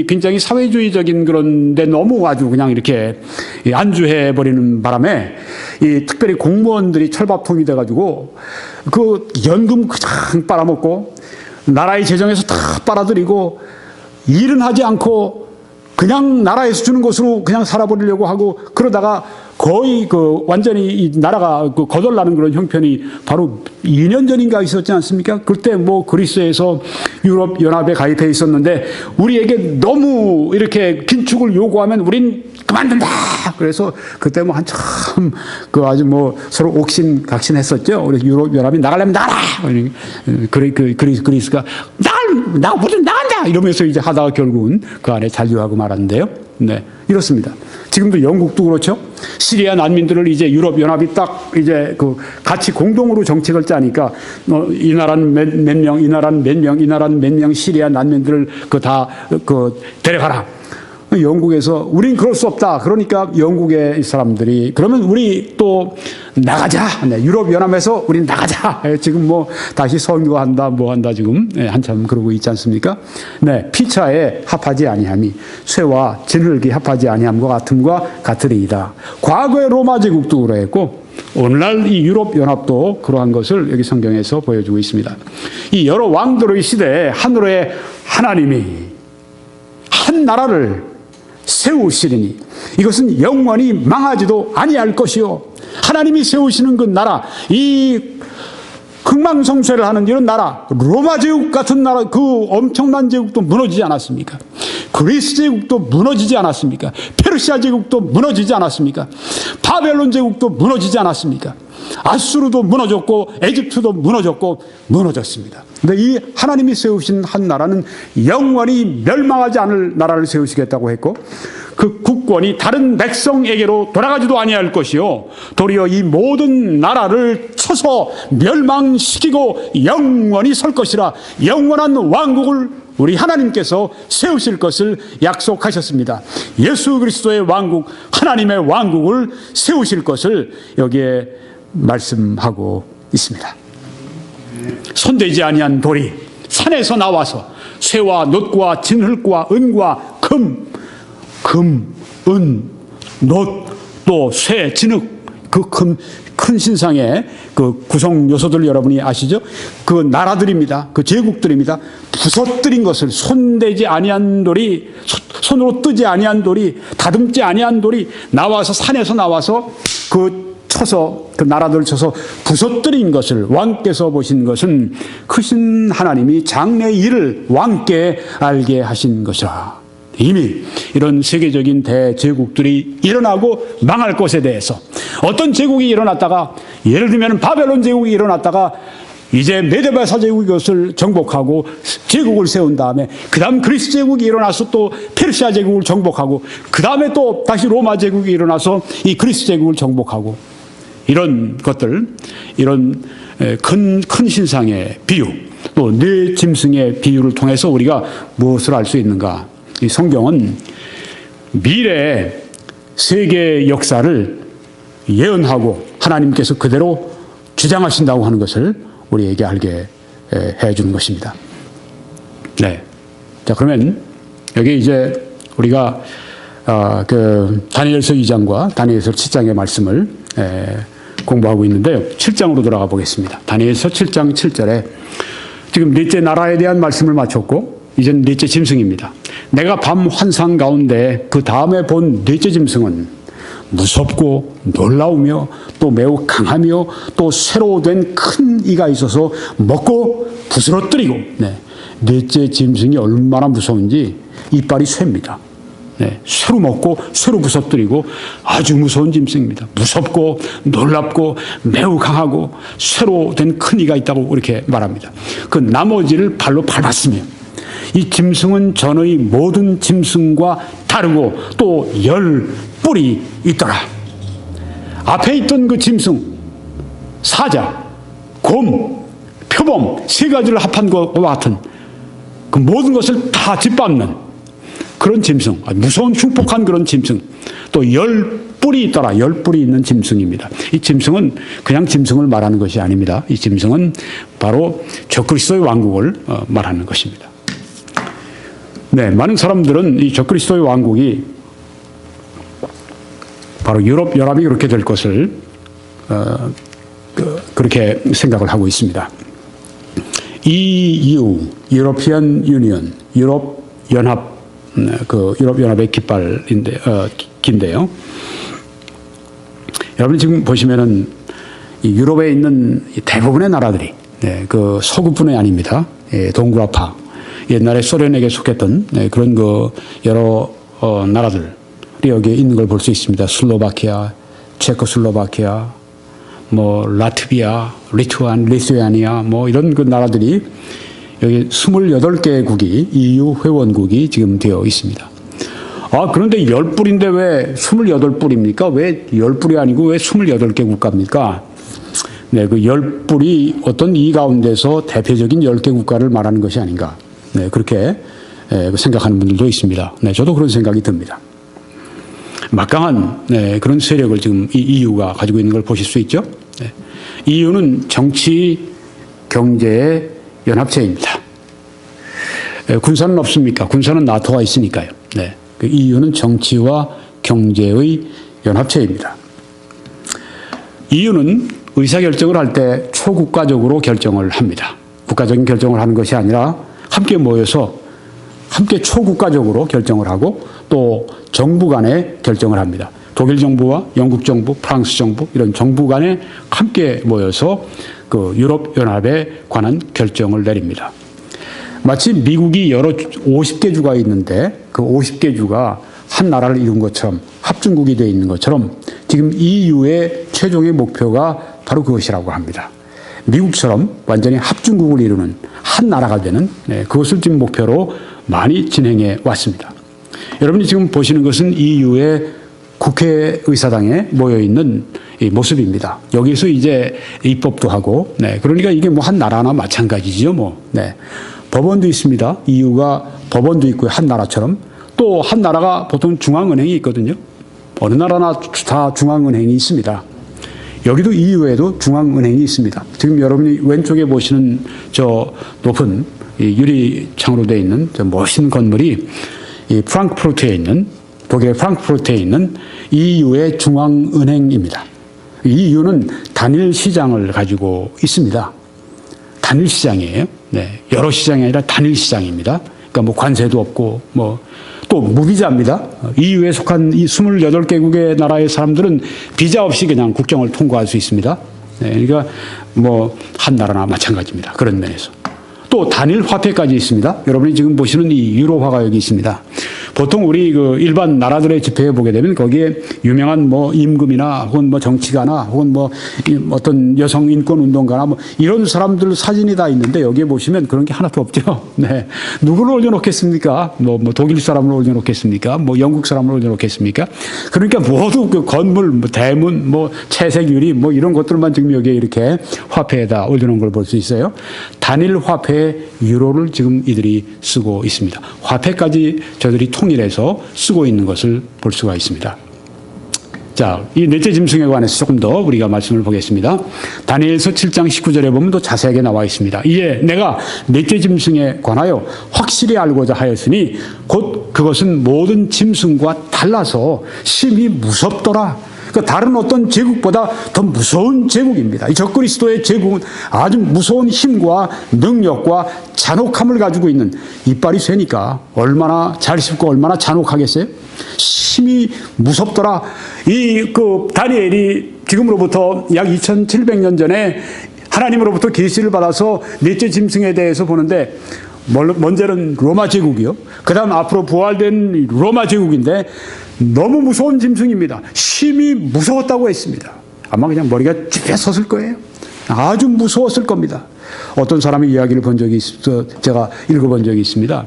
굉장히 사회주의적인 그런데 너무 아주 그냥 이렇게 안주해 버리는 바람에 특별히 공무원들이 철밥통이 돼가지고 그 연금 그냥 빨아먹고 나라의 재정에서 다 빨아들이고 일은 하지 않고 그냥 나라에서 주는 것으로 그냥 살아버리려고 하고 그러다가 거의 완전히 이 나라가 거덜나는 그런 형편이 바로 2년 전인가 있었지 않습니까? 그때 그리스에서 유럽 연합에 가입해 있었는데 우리에게 너무 이렇게 긴축을 요구하면 우린 그만둔다. 그래서 그때 한참 아주 서로 옥신각신했었죠. 우리 유럽 연합이 나가려면 나가라. 그리스가 모두 나간다. 이러면서 이제 하다가 결국은 그 안에 잔류하고 말았는데요. 네, 이렇습니다. 지금도 영국도 그렇죠. 시리아 난민들을 이제 유럽 연합이 딱 이제 같이 공동으로 정책을 짜니까 이 나라는 몇 명, 이 나라는 몇 명, 이 나라는 몇 명 시리아 난민들을 다 데려가라. 영국에서 우린 그럴 수 없다. 그러니까 영국의 사람들이 그러면 우리 또 나가자. 네, 유럽 연합에서 우린 나가자. 지금 다시 선거한다 한다 지금 한참 그러고 있지 않습니까? 네, 피차에 합하지 아니함이 쇠와 진흙이 합하지 아니함과 같음과 같으리이다. 과거의 로마 제국도 그러했고 오늘날 이 유럽 연합도 그러한 것을 여기 성경에서 보여주고 있습니다. 이 여러 왕들의 시대에 하늘의 하나님이 한 나라를 세우시리니 이것은 영원히 망하지도 아니할 것이요 하나님이 세우시는 그 나라 이 흥망성쇠를 하는 이런 나라 로마 제국 같은 나라 그 엄청난 제국도 무너지지 않았습니까? 그리스 제국도 무너지지 않았습니까? 페르시아 제국도 무너지지 않았습니까? 바벨론 제국도 무너지지 않았습니까? 아수르도 무너졌고 에집트도 무너졌습니다. 근데 이 하나님이 세우신 한 나라는 영원히 멸망하지 않을 나라를 세우시겠다고 했고 그 국권이 다른 백성에게로 돌아가지도 아니할 것이요 도리어 이 모든 나라를 쳐서 멸망시키고 영원히 설 것이라 영원한 왕국을 우리 하나님께서 세우실 것을 약속하셨습니다. 예수 그리스도의 왕국 하나님의 왕국을 세우실 것을 여기에 말씀하고 있습니다. 손대지 아니한 돌이 산에서 나와서 쇠와 놋과 진흙과 은과 금, 은, 놋, 또 쇠, 진흙 그 큰 신상의 그 구성 요소들 여러분이 아시죠? 그 나라들입니다. 그 제국들입니다. 부서뜨린 것을 손대지 아니한 돌이, 손으로 뜨지 아니한 돌이, 다듬지 아니한 돌이 나와서, 산에서 나와서 쳐서, 그 나라들을 쳐서 부서뜨린 것을, 왕께서 보신 것은 크신 하나님이 장래의 일을 왕께 알게 하신 것이라. 이미 이런 세계적인 대제국들이 일어나고 망할 것에 대해서, 어떤 제국이 일어났다가, 예를 들면 바벨론 제국이 일어났다가 이제 메데바사 제국이 이것을 정복하고 제국을 세운 다음에, 그 다음 그리스 제국이 일어나서 또 페르시아 제국을 정복하고, 그 다음에 또 다시 로마 제국이 일어나서 이 그리스 제국을 정복하고, 이런 것들, 이런 큰 신상의 비유, 또 네 짐승의 비유를 통해서 우리가 무엇을 알 수 있는가? 이 성경은 미래의 세계 역사를 예언하고 하나님께서 그대로 주장하신다고 하는 것을 우리에게 알게 해주는 것입니다. 네. 자, 그러면 여기 이제 우리가 그 다니엘서 2장과 다니엘서 7장의 말씀을 공부하고 있는데요. 7장으로 돌아가 보겠습니다. 다니엘서 7장 7절에 지금 넷째 나라에 대한 말씀을 마쳤고, 이제는 넷째 짐승입니다. 내가 밤 환상 가운데 그 다음에 본 넷째 짐승은 무섭고 놀라우며 또 매우 강하며 또 새로 된 큰 이가 있어서 먹고 부스러뜨리고, 넷째 짐승이 얼마나 무서운지 이빨이 쇠입니다. 쇠로 먹고 쇠로 부서뜨리고 아주 무서운 짐승입니다. 무섭고 놀랍고 매우 강하고 쇠로 된 큰 이가 있다고 이렇게 말합니다. 그 나머지를 발로 밟았으며, 이 짐승은 전의 모든 짐승과 다르고 또 10뿔이 있더라. 앞에 있던 그 짐승, 사자, 곰, 표범 세 가지를 합한 것과 같은 그 모든 것을 다 짓밟는 그런 짐승, 무서운 흉폭한 그런 짐승, 또 10뿔이 있더라. 10뿔이 있는 짐승입니다. 이 짐승은 그냥 짐승을 말하는 것이 아닙니다. 이 짐승은 바로 적그리스도의 왕국을 말하는 것입니다. 네, 많은 사람들은 이 적그리스도의 왕국이 바로 유럽 연합이 그렇게 될 것을 그렇게 생각을 하고 있습니다. EU, 유로피안 유니언, 유럽 연합, 그 유럽 연합의 긴데요. 여러분 지금 보시면은 이 유럽에 있는 대부분의 나라들이 그 서구뿐이 아닙니다. 동구라파, 옛날에 소련에게 속했던 그런 그 여러 나라들이 여기에 있는 걸 볼 수 있습니다. 슬로바키아, 체코슬로바키아, 뭐 라트비아, 리투아니아, 뭐 이런 그 나라들이 여기 28개국이 EU 회원국이 지금 되어 있습니다. 그런데 10뿔인데 왜 28뿔입니까? 왜 10뿔이 아니고 왜 28개 국가입니까? 네, 그 10뿔이 어떤 이 가운데서 대표적인 10개 국가를 말하는 것이 아닌가. 네, 그렇게 생각하는 분들도 있습니다. 네, 저도 그런 생각이 듭니다. 막강한 그런 세력을 지금 이 EU가 가지고 있는 걸 보실 수 있죠. 네. EU는 정치, 경제의 연합체입니다. 군사는 없습니까? 군사는 나토가 있으니까요. 네. 그 EU는 정치와 경제의 연합체입니다. EU는 의사결정을 할 때 초국가적으로 결정을 합니다. 국가적인 결정을 하는 것이 아니라 함께 모여서 함께 초국가적으로 결정을 하고 또 정부 간에 결정을 합니다. 독일 정부와 영국 정부, 프랑스 정부 이런 정부 간에 함께 모여서 그 유럽 연합에 관한 결정을 내립니다. 마치 미국이 여러 50개 주가 있는데 그 50개 주가 한 나라를 이룬 것처럼 합중국이 되어 있는 것처럼 지금 EU의 최종의 목표가 바로 그것이라고 합니다. 미국처럼 완전히 합중국을 이루는 한 나라가 되는 그것을 지금 목표로 많이 진행해 왔습니다. 여러분이 지금 보시는 것은 EU의 국회의사당에 모여있는 이 모습입니다. 여기서 이제 입법도 하고, 그러니까 이게 뭐 한 나라나 마찬가지죠, 뭐. 법원도 있습니다. EU가 법원도 있고요, 한 나라처럼. 또 한 나라가 보통 중앙은행이 있거든요. 어느 나라나 다 중앙은행이 있습니다. 여기도 EU에도 중앙은행이 있습니다. 지금 여러분이 왼쪽에 보시는 저 높은 유리창으로 되어 있는 저 멋있는 건물이 이 프랑크푸르트에 있는 독일의 프랑크푸르트에 있는 EU의 중앙은행입니다. 이 이유는 단일 시장을 가지고 있습니다. 단일 시장이에요. 네, 여러 시장이 아니라 단일 시장입니다. 그러니까 뭐 관세도 없고 뭐 또 무비자입니다. EU에 속한 이 28개국의 나라의 사람들은 비자 없이 그냥 국경을 통과할 수 있습니다. 네, 그러니까 뭐 한 나라나 마찬가지입니다. 그런 면에서. 또 단일 화폐까지 있습니다. 여러분이 지금 보시는 이 유로화가 여기 있습니다. 보통 우리 그 일반 나라들의 지폐에 보게 되면 거기에 유명한 뭐 임금이나 혹은 뭐 정치가나 혹은 뭐 어떤 여성 인권 운동가나 뭐 이런 사람들 사진이 다 있는데 여기에 보시면 그런 게 하나도 없죠. 네. 누구를 올려놓겠습니까? 뭐 독일 사람을 올려놓겠습니까? 뭐 영국 사람을 올려놓겠습니까? 그러니까 모두 그 건물, 뭐 대문, 뭐 채색 유리 뭐 이런 것들만 지금 여기에 이렇게 화폐에다 올려놓은 걸 볼 수 있어요. 단일 화폐 유로를 지금 이들이 쓰고 있습니다. 화폐까지 저들이 통일해서 쓰고 있는 것을 볼 수가 있습니다. 자, 이 넷째 짐승에 관해서 조금 더 우리가 말씀을 보겠습니다. 다니엘서 7장 19절에 보면 또 자세하게 나와 있습니다. 이에 내가 넷째 짐승에 관하여 확실히 알고자 하였으니 곧 그것은 모든 짐승과 달라서 심히 무섭더라. 그 다른 어떤 제국보다 더 무서운 제국입니다. 이 적그리스도의 제국은 아주 무서운 힘과 능력과 잔혹함을 가지고 있는, 이빨이 쇠니까 얼마나 잘 씹고 얼마나 잔혹하겠어요? 심히 무섭더라. 다니엘이 지금으로부터 약 2700년 전에 하나님으로부터 계시를 받아서 넷째 짐승에 대해서 보는데, 먼저는 로마 제국이요. 그 다음 앞으로 부활된 로마 제국인데 너무 무서운 짐승입니다. 심히 무서웠다고 했습니다. 아마 그냥 머리가 쭉 섰을 거예요. 아주 무서웠을 겁니다. 어떤 사람의 이야기를 본 적이 있어, 제가 읽어본 적이 있습니다.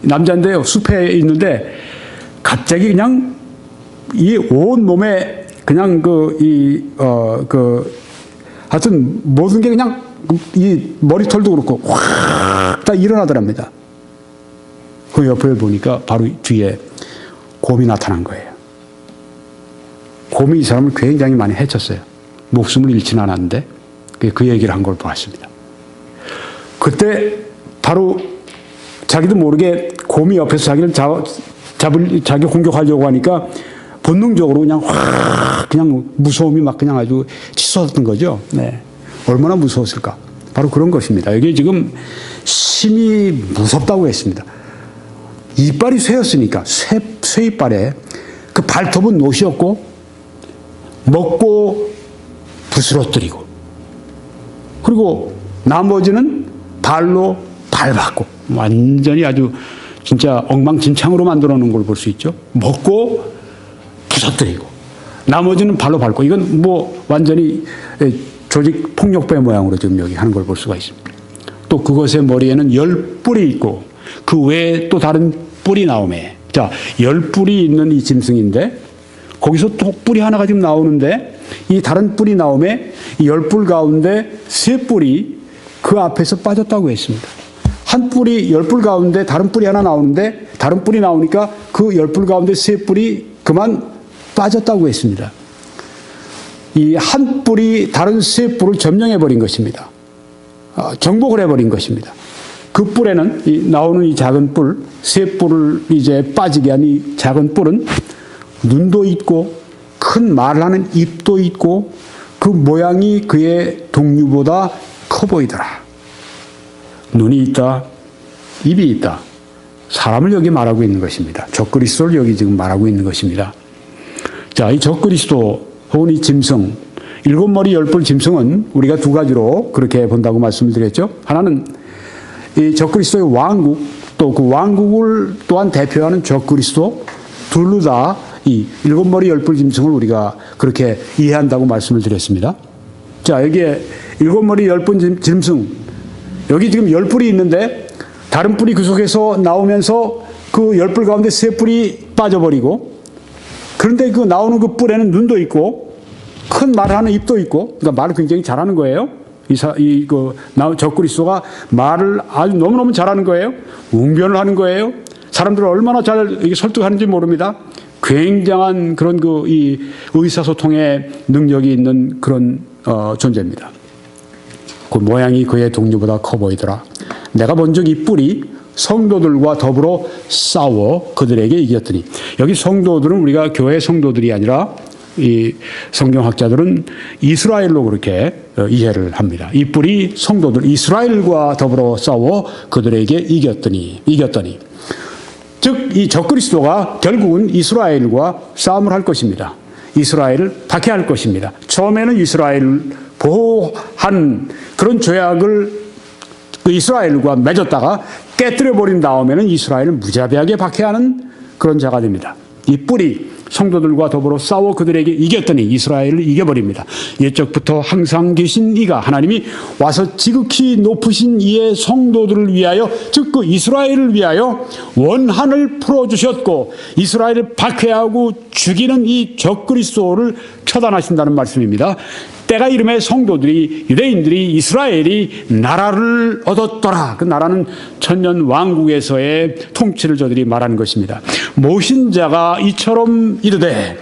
남자인데요, 숲에 있는데 갑자기 그냥 이 온 몸에 그냥 하여튼 모든 게 그냥 이 머리털도 그렇고 확 다 일어나더랍니다. 그 옆을 보니까 바로 뒤에 곰이 나타난 거예요. 곰이 이 사람을 굉장히 많이 해쳤어요. 목숨을 잃지는 않았는데 그 얘기를 한 걸 보았습니다. 그때 바로 자기도 모르게 곰이 옆에서 자기를 자기 공격하려고 하니까 본능적으로 그냥 확 그냥 무서움이 막 그냥 아주 치솟았던 거죠. 네. 얼마나 무서웠을까? 바로 그런 것입니다. 여기 지금 심히 무섭다고 했습니다. 이빨이 쇠였으니까 쇠이빨에 그 발톱은 못이었고 먹고 부스러뜨리고 그리고 나머지는 발로 밟았고 완전히 아주 진짜 엉망진창으로 만들어 놓은 걸 볼 수 있죠. 먹고 부서뜨리고 나머지는 발로 밟고 이건 뭐 완전히 조직 폭력배 모양으로 지금 여기 하는 걸 볼 수가 있습니다. 또 그것의 머리에는 10뿔이 있고 그 외에 또 다른 뿔이 나오매. 자, 10뿔이 있는 이 짐승인데 거기서 또 뿔이 하나가 지금 나오는데 이 다른 뿔이 나오매 이 10뿔 가운데 3뿔이 그 앞에서 빠졌다고 했습니다. 한 뿔이 10뿔 가운데 다른 뿔이 하나 나오는데 다른 뿔이 나오니까 그 10뿔 가운데 3뿔이 그만 빠졌다고 했습니다. 이 한 뿔이 다른 3뿔을 점령해버린 것입니다. 정복을 해버린 것입니다. 그 뿔에는 나오는 이 작은 뿔, 3뿔을 이제 빠지게 한 이 작은 뿔은 눈도 있고 큰 말을 하는 입도 있고 그 모양이 그의 동류보다 커 보이더라. 눈이 있다, 입이 있다. 사람을 여기 말하고 있는 것입니다. 적그리스도를 여기 지금 말하고 있는 것입니다. 자, 이 적그리스도 혹은 이 짐승, 7머리 10뿔 짐승은 우리가 두 가지로 그렇게 본다고 말씀을 드렸죠. 하나는 이 적그리스도의 왕국, 또 그 왕국을 또한 대표하는 적그리스도, 둘로 다 이 7머리 10뿔 짐승을 우리가 그렇게 이해한다고 말씀을 드렸습니다. 자, 여기에 7머리 10뿔 짐승, 여기 지금 10뿔이 있는데 다른 뿔이 그 속에서 나오면서 그 10뿔 가운데 3뿔이 빠져버리고, 그런데 그 나오는 그 뿔에는 눈도 있고 큰 말을 하는 입도 있고, 그러니까 말을 굉장히 잘하는 거예요. 적그리스도가 말을 아주 너무너무 잘하는 거예요. 웅변을 하는 거예요. 사람들을 얼마나 잘 설득하는지 모릅니다. 굉장한 그런 이 의사소통의 능력이 있는 그런 존재입니다. 그 모양이 그의 동료보다 커 보이더라. 내가 본 적 이 뿔이 성도들과 더불어 싸워 그들에게 이겼더니, 여기 성도들은 우리가 교회 성도들이 아니라 이 성경학자들은 이스라엘로 그렇게 이해를 합니다. 이 뿔이 성도들 이스라엘과 더불어 싸워 그들에게 이겼더니 즉 이 적그리스도가 결국은 이스라엘과 싸움을 할 것입니다. 이스라엘을 박해할 것입니다. 처음에는 이스라엘을 보호한 그런 조약을 그 이스라엘과 맺었다가 깨뜨려 버린 다음에는 이스라엘을 무자비하게 박해하는 그런 자가 됩니다. 이 뿔이 성도들과 더불어 싸워 그들에게 이겼더니 이스라엘을 이겨버립니다. 옛적부터 항상 계신 이가 하나님이 와서 지극히 높으신 이의 성도들을 위하여 즉 그 이스라엘을 위하여 원한을 풀어주셨고 이스라엘을 박해하고 죽이는 이 적그리스도를 처단하신다는 말씀입니다. 때가 이름에 성도들이 유대인들이 이스라엘이 나라를 얻었더라. 그 나라는 천년 왕국에서의 통치를 저들이 말하는 것입니다. 모신 자가 이처럼 이르되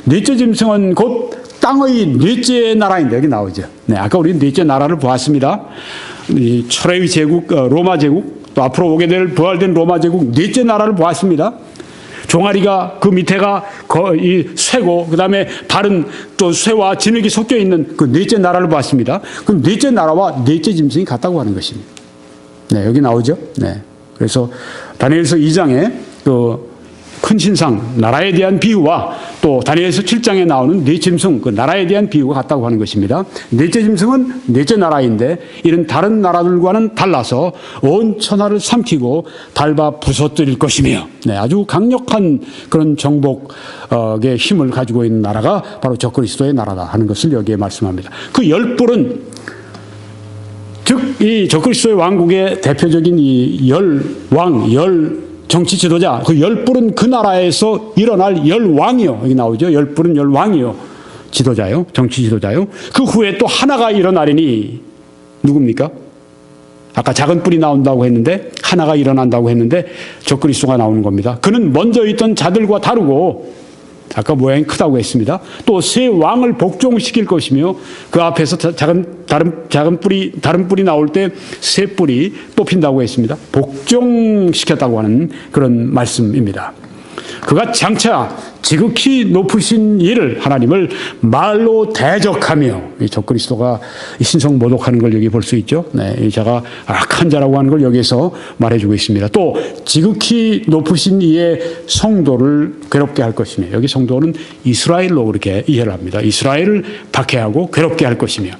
넷째 짐승은 곧 땅의 넷째 나라인데 여기 나오죠. 네, 아까 우리 넷째 나라를 보았습니다. 이 철의 제국 로마 제국 또 앞으로 오게 될 부활된 로마 제국 넷째 나라를 보았습니다. 종아리가 그 밑에가 이 쇠고 그다음에 다른 또 쇠와 진흙이 섞여 있는 그 넷째 나라를 봤습니다. 그 넷째 나라와 넷째 짐승이 같다고 하는 것입니다. 네, 여기 나오죠. 네. 그래서 다니엘서 2장에 그 큰 신상 나라에 대한 비유와 또 다니엘서 7장에 나오는 네 짐승 그 나라에 대한 비유가 같다고 하는 것입니다. 넷째 짐승은 넷째 나라인데 이런 다른 나라들과는 달라서 온 천하를 삼키고 밟아 부서뜨릴 것이며 네, 아주 강력한 그런 정복의 힘을 가지고 있는 나라가 바로 적그리스도의 나라다 하는 것을 여기에 말씀합니다. 그 열뿔은 즉 이 적그리스도의 왕국의 대표적인 이 열 정치 지도자, 그 열뿔은 그 나라에서 일어날 열왕이요. 여기 나오죠. 열뿔은 열왕이요. 지도자요. 정치 지도자요. 그 후에 또 하나가 일어나리니 누굽니까? 아까 작은 뿔이 나온다고 했는데 하나가 일어난다고 했는데 적그리스도가 나오는 겁니다. 그는 먼저 있던 자들과 다르고 아까 모양이 크다고 했습니다. 또 새 왕을 복종시킬 것이며 그 앞에서 다른 뿔이 나올 때 새 뿔이 뽑힌다고 했습니다. 복종시켰다고 하는 그런 말씀입니다. 그가 장차 지극히 높으신 이를 하나님을 말로 대적하며 이 적그리스도가 신성 모독하는 걸 여기 볼 수 있죠. 네, 이 자가 악한 자라고 하는 걸 여기서 말해주고 있습니다. 또 지극히 높으신 이의 성도를 괴롭게 할 것이며 여기 성도는 이스라엘로 그렇게 이해를 합니다. 이스라엘을 박해하고 괴롭게 할 것이며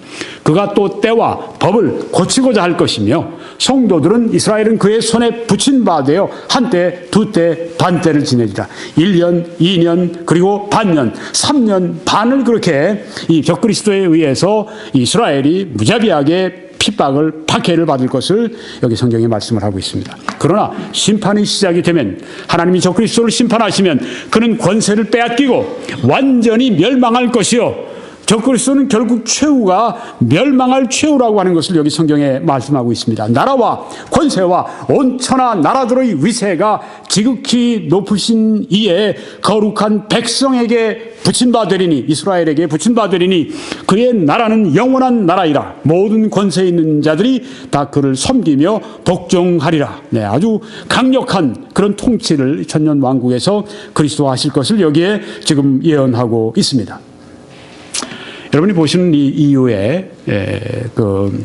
그가 또 때와 법을 고치고자 할 것이며 성도들은 이스라엘은 그의 손에 붙인 바 되어 한때 두때 반때를 지내리라. 1년 2년 그리고 반년 3년 반을 그렇게 이 적그리스도에 의해서 이스라엘이 무자비하게 핍박을 박해를 받을 것을 여기 성경에 말씀을 하고 있습니다. 그러나 심판이 시작이 되면 하나님이 적그리스도를 심판하시면 그는 권세를 빼앗기고 완전히 멸망할 것이요 적그리스도는 결국 최후가 멸망할 최후라고 하는 것을 여기 성경에 말씀하고 있습니다. 나라와 권세와 온 천하 나라들의 위세가 지극히 높으신 이에 거룩한 백성에게 붙인 바 되리니 이스라엘에게 붙인 바 되리니 그의 나라는 영원한 나라이라 모든 권세 있는 자들이 다 그를 섬기며 복종하리라. 네, 아주 강력한 그런 통치를 천년 왕국에서 그리스도가 하실 것을 여기에 지금 예언하고 있습니다. 여러분이 보시는 이 EU의 그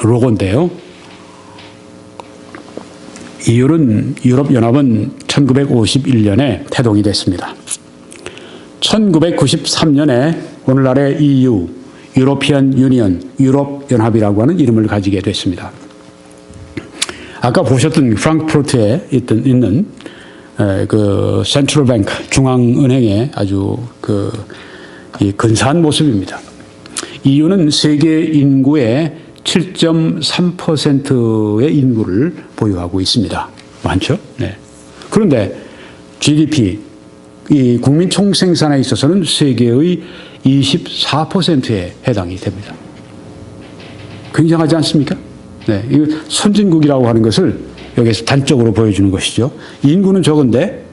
로고인데요. EU는 유럽연합은 1951년에 태동이 됐습니다. 1993년에 오늘날의 EU, 유로피안 유니언, 유럽연합이라고 하는 이름을 가지게 됐습니다. 아까 보셨던 프랑크푸르트에 있는 그 센트럴뱅크 중앙은행의 아주 이 근사한 모습입니다. EU는 세계 인구의 7.3%의 인구를 보유하고 있습니다. 많죠? 네. 그런데 GDP, 이 국민 총생산에 있어서는 세계의 24%에 해당이 됩니다. 굉장하지 않습니까? 네. 이 선진국이라고 하는 것을 여기서 단적으로 보여주는 것이죠. 인구는 적은데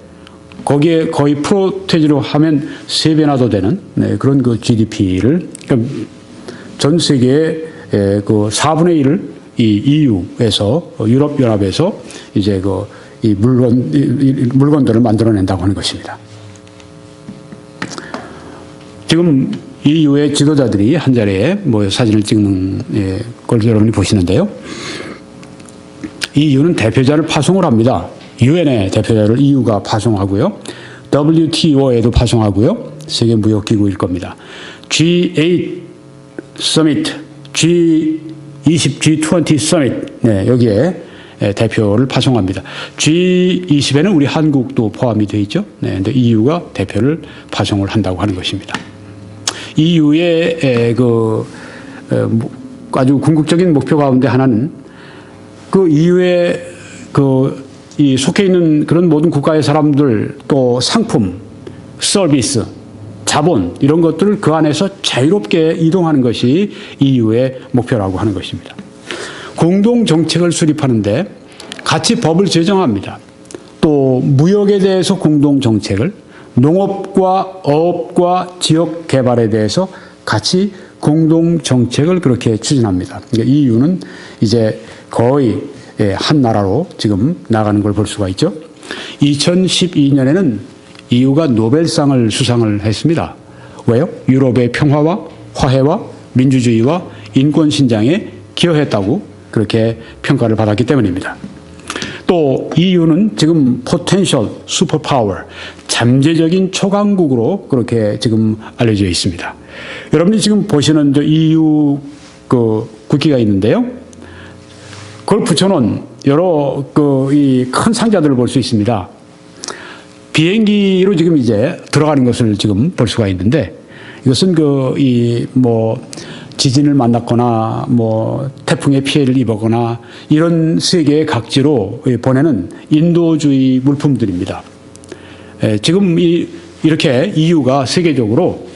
거기에 거의 프로테지로 하면 3배나 더 되는 그런 그 GDP를 전 세계의 그 4분의 1을 이 EU에서 유럽연합에서 이제 이 물건들을 만들어낸다고 하는 것입니다. 지금 EU의 지도자들이 한자리에 모여 사진을 찍는 걸 여러분이 보시는데요. EU는 대표자를 파송을 합니다. 유엔의 대표자를 EU가 파송하고요. WTO에도 파송하고요. 세계무역기구일 겁니다. G8 서미트, G20, G20 서미트, 여기에 대표를 파송합니다. G20에는 우리 한국도 포함이 되어 있죠. 근데 EU가 대표를 파송을 한다고 하는 것입니다. EU의 아주 궁극적인 목표 가운데 하나는 그 EU의 이 속해 있는 그런 모든 국가의 사람들, 또 상품, 서비스, 자본 이런 것들을 그 안에서 자유롭게 이동하는 것이 EU의 목표라고 하는 것입니다. 공동 정책을 수립하는데 같이 법을 제정합니다. 또 무역에 대해서 공동 정책을, 농업과 어업과 지역 개발에 대해서 같이 공동 정책을 그렇게 추진합니다. 그러니까 EU는 이제 거의 한 나라로 지금 나가는 걸 볼 수가 있죠. 2012년에는 EU가 노벨상을 수상을 했습니다. 왜요? 유럽의 평화와 화해와 민주주의와 인권 신장에 기여했다고 그렇게 평가를 받았기 때문입니다. 또 EU는 지금 포텐셜 슈퍼파워, 잠재적인 초강국으로 그렇게 지금 알려져 있습니다. 여러분이 지금 보시는 저 EU 국기가 있는데요. 그걸 붙여놓은 여러 이 큰 상자들을 볼 수 있습니다. 비행기로 지금 이제 들어가는 것을 지금 볼 수가 있는데, 이것은 지진을 만났거나 태풍의 피해를 입었거나 이런 세계의 각지로 보내는 인도주의 물품들입니다. 지금 이렇게 EU가 세계적으로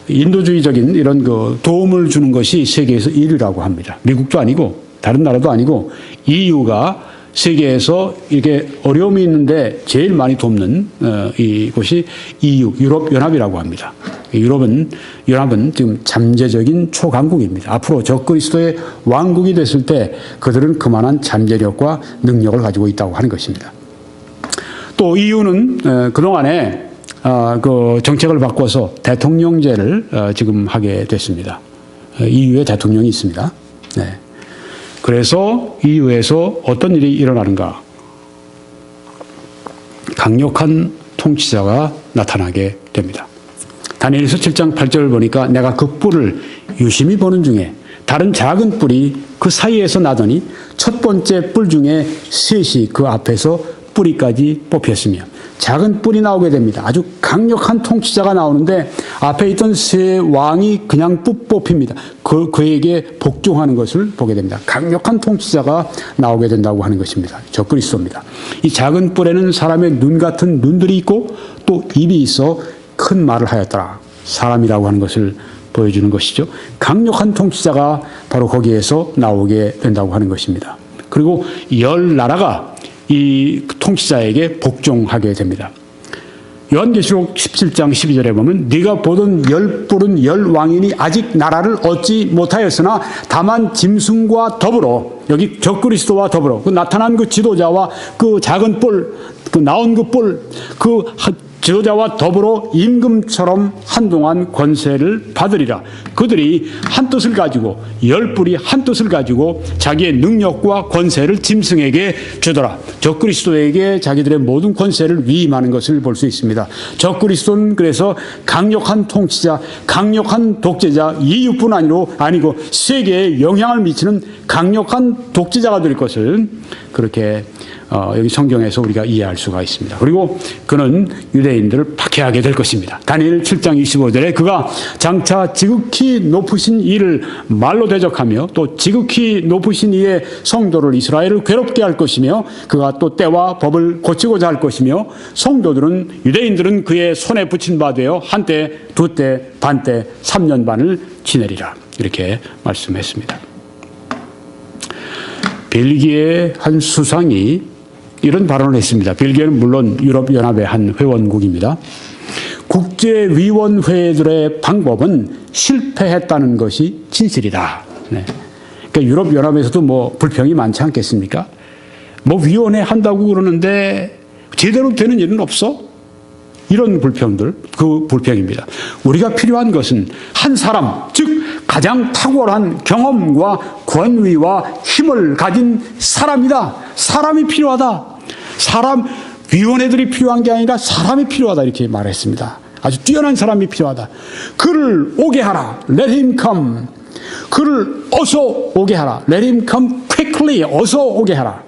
인도주의적인 이런 도움을 주는 것이 세계에서 1위라고 합니다. 미국도 아니고 다른 나라도 아니고 EU가 세계에서 이렇게 어려움이 있는데 제일 많이 돕는 이곳이 EU, 유럽연합이라고 합니다. 연합은 지금 잠재적인 초강국입니다. 앞으로 적그리스도의 왕국이 됐을 때 그들은 그만한 잠재력과 능력을 가지고 있다고 하는 것입니다. 또 EU는 그동안에 정책을 바꿔서 대통령제를 지금 하게 됐습니다. EU의 대통령이 있습니다. 네. 그래서 EU에서 어떤 일이 일어나는가? 강력한 통치자가 나타나게 됩니다. 다니엘서 7장 8절을 보니까 내가 그 뿔을 유심히 보는 중에 다른 작은 뿔이 그 사이에서 나더니 첫 번째 뿔 중에 셋이 그 앞에서 뿌리까지 뽑혔으며 작은 뿔이 나오게 됩니다. 아주 강력한 통치자가 나오는데 앞에 있던 세 왕이 그냥 뽑힙니다. 그에게 복종하는 것을 보게 됩니다. 강력한 통치자가 나오게 된다고 하는 것입니다. 적그리스도입니다. 이 작은 뿔에는 사람의 눈 같은 눈들이 있고 또 입이 있어 큰 말을 하였더라. 사람이라고 하는 것을 보여주는 것이죠. 강력한 통치자가 바로 거기에서 나오게 된다고 하는 것입니다. 그리고 10나라가 이 통치자에게 복종하게 됩니다. 요한계시록 17장 12절에 보면 네가 보던 10뿔은 10왕인이 아직 나라를 얻지 못하였으나 다만 짐승과 더불어, 여기 적그리스도와 더불어 그 나타난 그 지도자와 그 작은 뿔, 그 나온 그 뿔, 그 지도자와 더불어 임금처럼 한동안 권세를 받으리라. 그들이 한 뜻을 가지고 10뿔이 한 뜻을 가지고 자기의 능력과 권세를 짐승에게 주더라. 적그리스도에게 자기들의 모든 권세를 위임하는 것을 볼 수 있습니다. 적그리스도는 그래서 강력한 통치자, 강력한 독재자, EU뿐 아니고 세계에 영향을 미치는 강력한 독재자가 될 것을 그렇게 여기 성경에서 우리가 이해할 수가 있습니다. 그리고 그는 유대인들을 박해하게 될 것입니다. 다니엘 7장 25절에 그가 장차 지극히 높으신 이를 말로 대적하며 또 지극히 높으신 이의 성도를 이스라엘을 괴롭게 할 것이며 그가 또 때와 법을 고치고자 할 것이며 유대인들은 그의 손에 붙인 바 되어 한때, 두때, 반때, 3년 반을 지내리라. 이렇게 말씀했습니다. 벨기에의 한 수상이 이런 발언을 했습니다. 벨기에는 물론 유럽연합의 한 회원국입니다. 국제위원회들의 방법은 실패했다는 것이 진실이다. 네. 그러니까 유럽연합에서도 불평이 많지 않겠습니까? 위원회 한다고 그러는데 제대로 되는 일은 없어? 이런 불평들, 그 불평입니다. 우리가 필요한 것은 한 사람, 즉 가장 탁월한 경험과 권위와 힘을 가진 사람이다. 사람이 필요하다. 위원회들이 필요한 게 아니라 사람이 필요하다 이렇게 말했습니다. 아주 뛰어난 사람이 필요하다. 그를 오게 하라. Let him come. 그를 어서 오게 하라. Let him come quickly. 어서 오게 하라.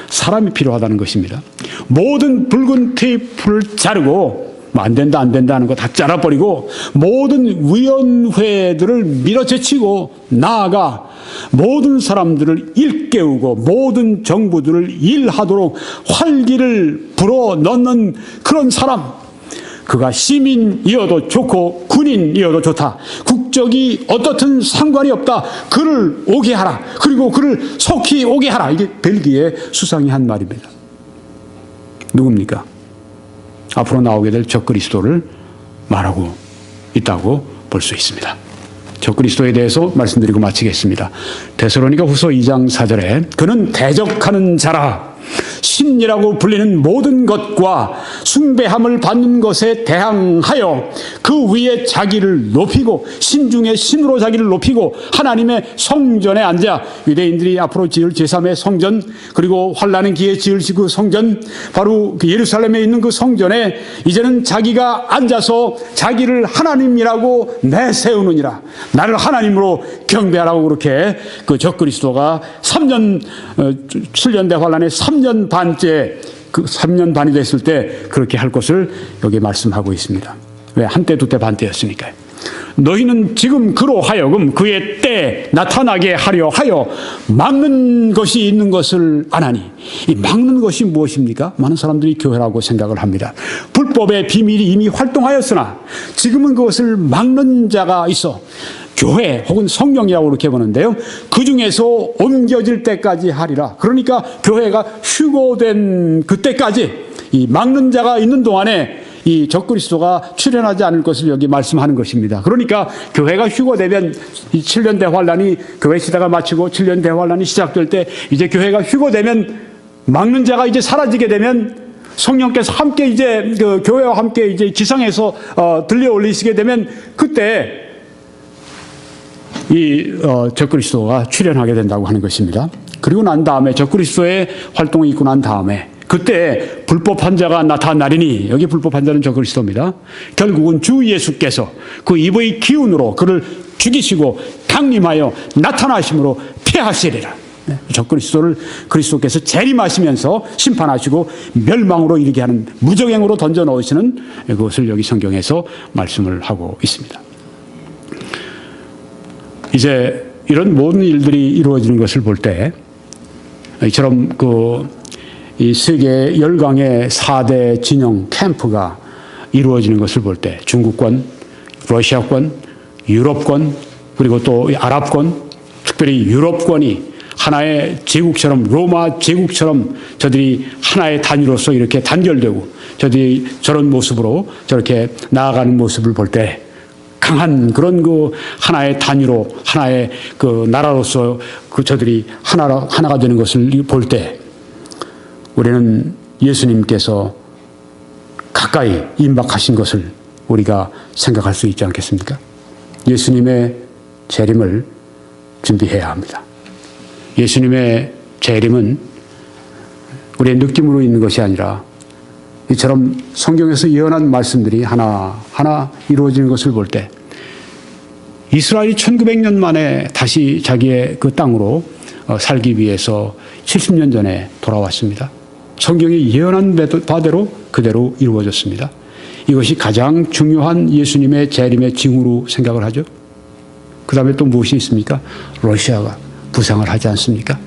사람이 필요하다는 것입니다. 모든 붉은 테이프를 자르고 안 된다 하는 거 다 잘라버리고 모든 위원회들을 밀어제치고 나아가 모든 사람들을 일깨우고 모든 정부들을 일하도록 활기를 불어넣는 그런 사람, 그가 시민이어도 좋고 군인이어도 좋다. 국적이 어떻든 상관이 없다. 그를 오게 하라. 그리고 그를 속히 오게 하라. 이게 벨기에 수상이 한 말입니다. 누굽니까? 앞으로 나오게 될 적그리스도를 말하고 있다고 볼 수 있습니다. 적그리스도에 대해서 말씀드리고 마치겠습니다. 데살로니가 후서 2장 4절에 그는 대적하는 자라. 신이라고 불리는 모든 것과 숭배함을 받는 것에 대항하여 그 위에 자기를 높이고 신 중에 신으로 자기를 높이고 하나님의 성전에 앉아, 유대인들이 앞으로 지을 제3의 성전, 그리고 환난의 기에 지을 그 성전, 바로 그 예루살렘에 있는 그 성전에 이제는 자기가 앉아서 자기를 하나님이라고 내세우느니라. 나를 하나님으로 경배하라고 그렇게 그 적그리스도가 7년 대환란의 3년 반째, 그 3년 반이 됐을 때 그렇게 할 것을 여기 말씀하고 있습니다. 왜? 한때, 두때, 반때였으니까요. 너희는 지금 그로 하여금 그의 때 나타나게 하려 하여 막는 것이 있는 것을 아나니. 이 막는 것이 무엇입니까? 많은 사람들이 교회라고 생각을 합니다. 불법의 비밀이 이미 활동하였으나 지금은 그것을 막는 자가 있어. 교회 혹은 성령이라고 그렇게 보는데요. 그 중에서 옮겨질 때까지 하리라. 그러니까 교회가 휴거된 그때까지 이 막는 자가 있는 동안에 이 적그리스도가 출현하지 않을 것을 여기 말씀하는 것입니다. 그러니까 교회가 휴거되면 이 7년 대환란이 교회 시대가 마치고 7년 대환란이 시작될 때 이제 교회가 휴거되면 막는 자가 이제 사라지게 되면 성령께서 함께 이제 그 교회와 함께 이제 지상에서 들려 올리시게 되면 그때 이 적그리스도가 출현하게 된다고 하는 것입니다. 그리고 난 다음에 적그리스도의 활동이 있고 난 다음에 그때 불법한 자가 나타나리니, 여기 불법한 자는 적그리스도입니다. 결국은 주 예수께서 그 입의 기운으로 그를 죽이시고 강림하여 나타나심으로 패하시리라. 적그리스도를 그리스도께서 재림하시면서 심판하시고 멸망으로 이르게 하는 무정행으로 던져 넣으시는 그것을 여기 성경에서 말씀을 하고 있습니다. 이제 이런 모든 일들이 이루어지는 것을 볼 때 이처럼 이 세계 열강의 4대 진영 캠프가 이루어지는 것을 볼 때 중국권, 러시아권, 유럽권, 그리고 또 아랍권, 특별히 유럽권이 하나의 제국처럼, 로마 제국처럼 저들이 하나의 단위로서 이렇게 단결되고 저들이 저런 모습으로 저렇게 나아가는 모습을 볼 때 강한 그런 그 하나의 단위로, 하나의 그 나라로서 그 저들이 하나가 되는 것을 볼 때 우리는 예수님께서 가까이 임박하신 것을 우리가 생각할 수 있지 않겠습니까? 예수님의 재림을 준비해야 합니다. 예수님의 재림은 우리의 느낌으로 있는 것이 아니라 이처럼 성경에서 예언한 말씀들이 하나하나 이루어지는 것을 볼 때 이스라엘이 1900년 만에 다시 자기의 그 땅으로 살기 위해서 70년 전에 돌아왔습니다. 성경이 예언한 바대로 그대로 이루어졌습니다. 이것이 가장 중요한 예수님의 재림의 징후로 생각을 하죠. 그 다음에 또 무엇이 있습니까? 러시아가 부상을 하지 않습니까?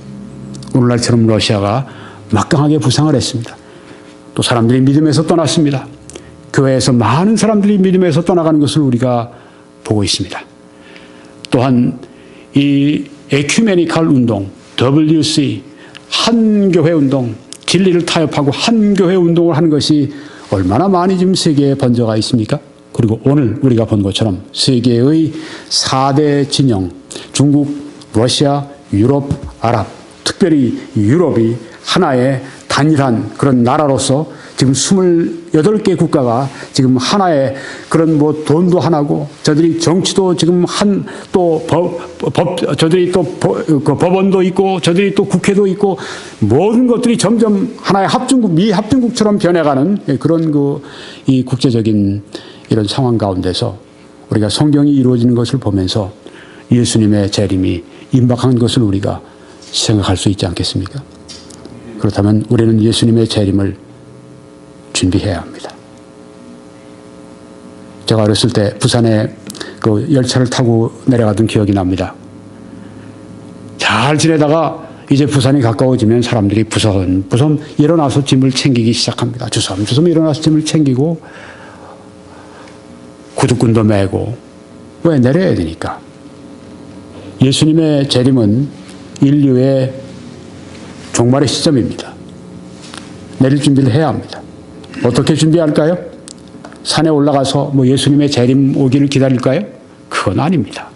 오늘날처럼 러시아가 막강하게 부상을 했습니다. 또 사람들이 믿음에서 떠났습니다. 교회에서 많은 사람들이 믿음에서 떠나가는 것을 우리가 보고 있습니다. 또한 이 에큐메니칼 운동, WC, 한교회 운동, 진리를 타협하고 한교회 운동을 하는 것이 얼마나 많이 지금 세계에 번져가 있습니까? 그리고 오늘 우리가 본 것처럼 세계의 4대 진영, 중국, 러시아, 유럽, 아랍, 특별히 유럽이 하나의 단일한 그런 나라로서 지금 28개 국가가 지금 하나의 그런 뭐 돈도 하나고, 저들이 정치도 지금 저들이 또 그 법원도 있고, 저들이 또 국회도 있고, 모든 것들이 점점 하나의 미합중국처럼 변해가는 그런 이 국제적인 이런 상황 가운데서 우리가 성경이 이루어지는 것을 보면서 예수님의 재림이 임박한 것을 우리가 생각할 수 있지 않겠습니까? 그렇다면 우리는 예수님의 재림을 준비해야 합니다. 제가 어렸을 때 부산에 그 열차를 타고 내려가던 기억이 납니다. 잘 지내다가 이제 부산이 가까워지면 사람들이 부섬부섬 일어나서 짐을 챙기기 시작합니다. 주섬주섬 일어나서 짐을 챙기고 구두끈도 메고, 왜? 내려야 되니까. 예수님의 재림은 인류의 종말의 시점입니다. 내릴 준비를 해야 합니다. 어떻게 준비할까요? 산에 올라가서 뭐 예수님의 재림 오기를 기다릴까요? 그건 아닙니다.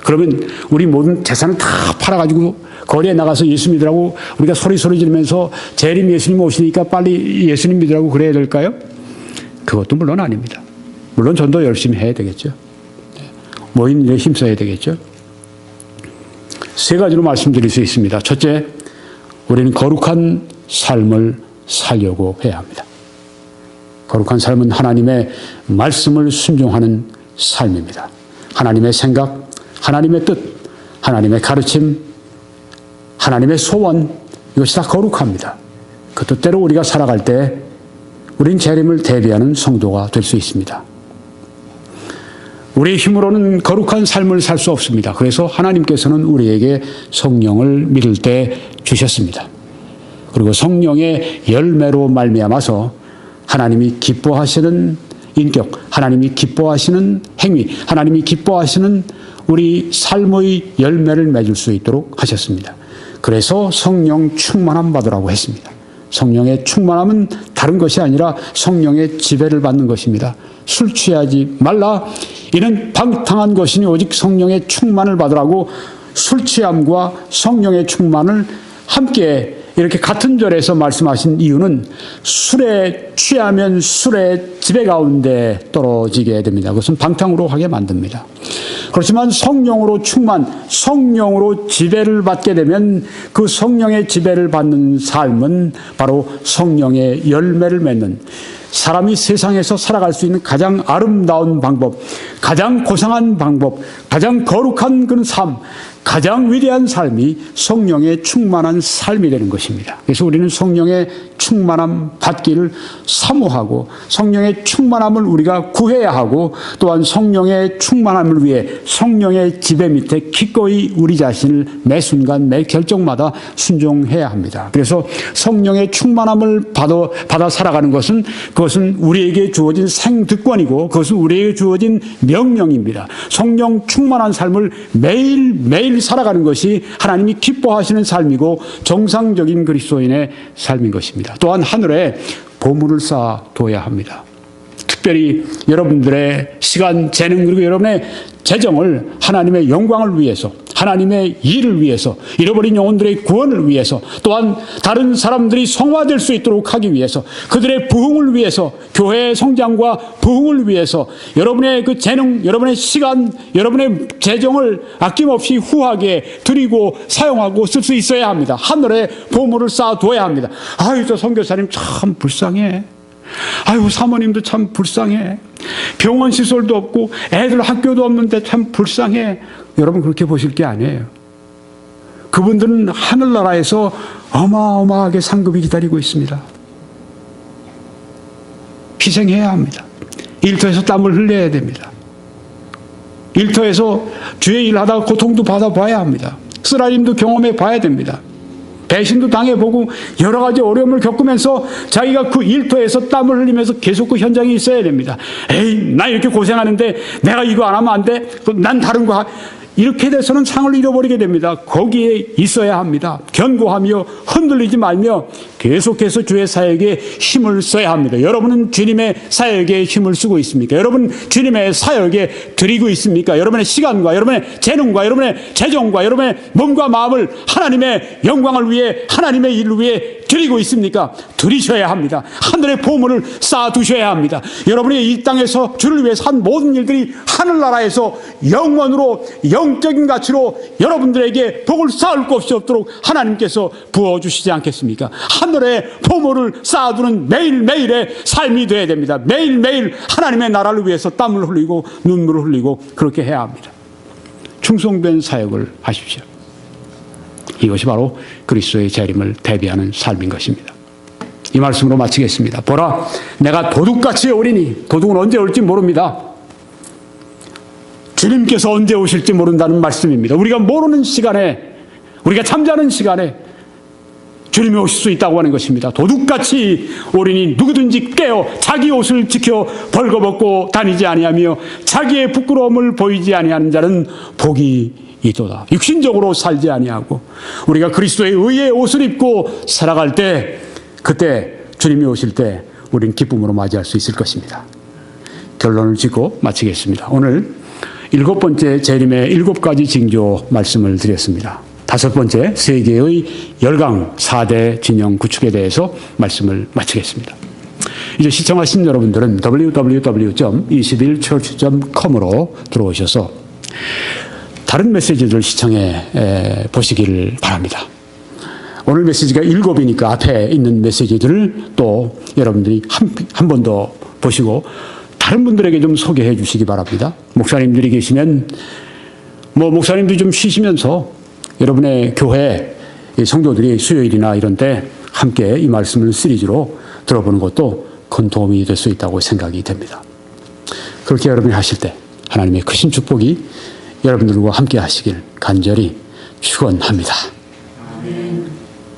그러면 우리 모든 재산을 다 팔아가지고 거리에 나가서 예수 믿으라고 우리가 소리 지르면서 재림 예수님 오시니까 빨리 예수님 믿으라고 그래야 될까요? 그것도 물론 아닙니다. 물론 전도 열심히 해야 되겠죠. 모인 일에 힘써야 되겠죠. 세 가지로 말씀드릴 수 있습니다. 첫째, 우리는 거룩한 삶을 살려고 해야 합니다. 거룩한 삶은 하나님의 말씀을 순종하는 삶입니다. 하나님의 생각, 하나님의 뜻, 하나님의 가르침, 하나님의 소원, 이것이 다 거룩합니다. 그 뜻대로 우리가 살아갈 때 우린 재림을 대비하는 성도가 될 수 있습니다. 우리의 힘으로는 거룩한 삶을 살 수 없습니다. 그래서 하나님께서는 우리에게 성령을 믿을 때 주셨습니다. 그리고 성령의 열매로 말미암아서 하나님이 기뻐하시는 인격, 하나님이 기뻐하시는 행위, 하나님이 기뻐하시는 우리 삶의 열매를 맺을 수 있도록 하셨습니다. 그래서 성령 충만함 받으라고 했습니다. 성령의 충만함은 다른 것이 아니라 성령의 지배를 받는 것입니다. 술 취하지 말라. 이는 방탕한 것이니 오직 성령의 충만을 받으라고 술 취함과 성령의 충만을 함께 이렇게 같은 절에서 말씀하신 이유는 술에 취하면 술의 지배 가운데 떨어지게 됩니다. 그것은 방탕으로 하게 만듭니다. 그렇지만 성령으로 성령으로 지배를 받게 되면 그 성령의 지배를 받는 삶은 바로 성령의 열매를 맺는, 사람이 세상에서 살아갈 수 있는 가장 아름다운 방법, 가장 고상한 방법, 가장 거룩한 그런 삶, 가장 위대한 삶이 성령의 충만한 삶이 되는 것입니다. 그래서 우리는 성령의 충만함 받기를 사모하고 성령의 충만함을 우리가 구해야 하고, 또한 성령의 충만함을 위해 성령의 지배 밑에 기꺼이 우리 자신을 매 순간 매 결정마다 순종해야 합니다. 그래서 성령의 충만함을 받아 살아가는 것은, 그것은 우리에게 주어진 생득권이고 그것은 우리에게 주어진 명령입니다. 성령 충만한 삶을 매일매일 살아가는 것이 하나님이 기뻐하시는 삶이고 정상적인 그리스도인의 삶인 것입니다. 또한 하늘에 보물을 쌓아둬야 합니다. 특별히 여러분들의 시간, 재능, 그리고 여러분의 재정을 하나님의 영광을 위해서, 하나님의 일을 위해서, 잃어버린 영혼들의 구원을 위해서, 또한 다른 사람들이 성화될 수 있도록 하기 위해서, 그들의 부흥을 위해서, 교회의 성장과 부흥을 위해서 여러분의 그 재능, 여러분의 시간, 여러분의 재정을 아낌없이 후하게 드리고 사용하고 쓸 수 있어야 합니다. 하늘에 보물을 쌓아둬야 합니다. 아유, 저 선교사님 참 불쌍해. 아유, 사모님도 참 불쌍해. 병원 시설도 없고 애들 학교도 없는데 참 불쌍해. 여러분, 그렇게 보실 게 아니에요. 그분들은 하늘나라에서 어마어마하게 상급이 기다리고 있습니다. 희생해야 합니다. 일터에서 땀을 흘려야 됩니다. 일터에서 주의 일하다가 고통도 받아봐야 합니다. 쓰라림도 경험해 봐야 됩니다. 배신도 당해보고 여러 가지 어려움을 겪으면서 자기가 그 일터에서 땀을 흘리면서 계속 그 현장에 있어야 됩니다. 에이, 나 이렇게 고생하는데 내가 이거 안 하면 안 돼? 난 다른 거 이렇게 돼서는 상을 잃어버리게 됩니다. 거기에 있어야 합니다. 견고하며 흔들리지 말며 계속해서 주의 사역에 힘을 써야 합니다. 여러분은 주님의 사역에 힘을 쓰고 있습니까? 여러분 주님의 사역에 드리고 있습니까? 여러분의 시간과 여러분의 재능과 여러분의 재정과 여러분의 몸과 마음을 하나님의 영광을 위해 하나님의 일을 위해 드리고 있습니까? 드리셔야 합니다. 하늘의 보물을 쌓아두셔야 합니다. 여러분이 이 땅에서 주를 위해서 한 모든 일들이 하늘나라에서 영원으로 영적인 가치로 여러분들에게 복을 쌓을 곳이 없도록 하나님께서 부어주시지 않겠습니까? 하늘의 보물을 쌓아두는 매일매일의 삶이 되어야 됩니다. 매일매일 하나님의 나라를 위해서 땀을 흘리고 눈물을 흘리고 그렇게 해야 합니다. 충성된 사역을 하십시오. 이것이 바로 그리스도의 재림을 대비하는 삶인 것입니다. 이 말씀으로 마치겠습니다. 보라, 내가 도둑같이 오리니, 도둑은 언제 올지 모릅니다. 주님께서 언제 오실지 모른다는 말씀입니다. 우리가 모르는 시간에, 우리가 잠자는 시간에 주님이 오실 수 있다고 하는 것입니다. 도둑같이 오리니 누구든지 깨어 자기 옷을 지켜 벌거벗고 다니지 아니하며 자기의 부끄러움을 보이지 아니하는 자는 복이 있도다. 육신적으로 살지 아니하고 우리가 그리스도의 의의 옷을 입고 살아갈 때, 그때 주님이 오실 때 우리는 기쁨으로 맞이할 수 있을 것입니다. 결론을 짓고 마치겠습니다. 오늘 7번째 재림의 7가지 징조 말씀을 드렸습니다. 5번째 세계의 열강 4대 진영 구축에 대해서 말씀을 마치겠습니다. 이제 시청하신 여러분들은 www.21church.com으로 들어오셔서 다른 메시지를 시청해 보시기를 바랍니다. 오늘 메시지가 7이니까 앞에 있는 메시지들을 또 여러분들이 한 번 더 보시고 다른 분들에게 좀 소개해 주시기 바랍니다. 목사님들이 계시면 목사님도 좀 쉬시면서 여러분의 교회 성도들이 수요일이나 이런 때 함께 이 말씀을 시리즈로 들어보는 것도 큰 도움이 될 수 있다고 생각이 됩니다. 그렇게 여러분이 하실 때 하나님의 크신 축복이 여러분들과 함께 하시길 간절히 축원합니다.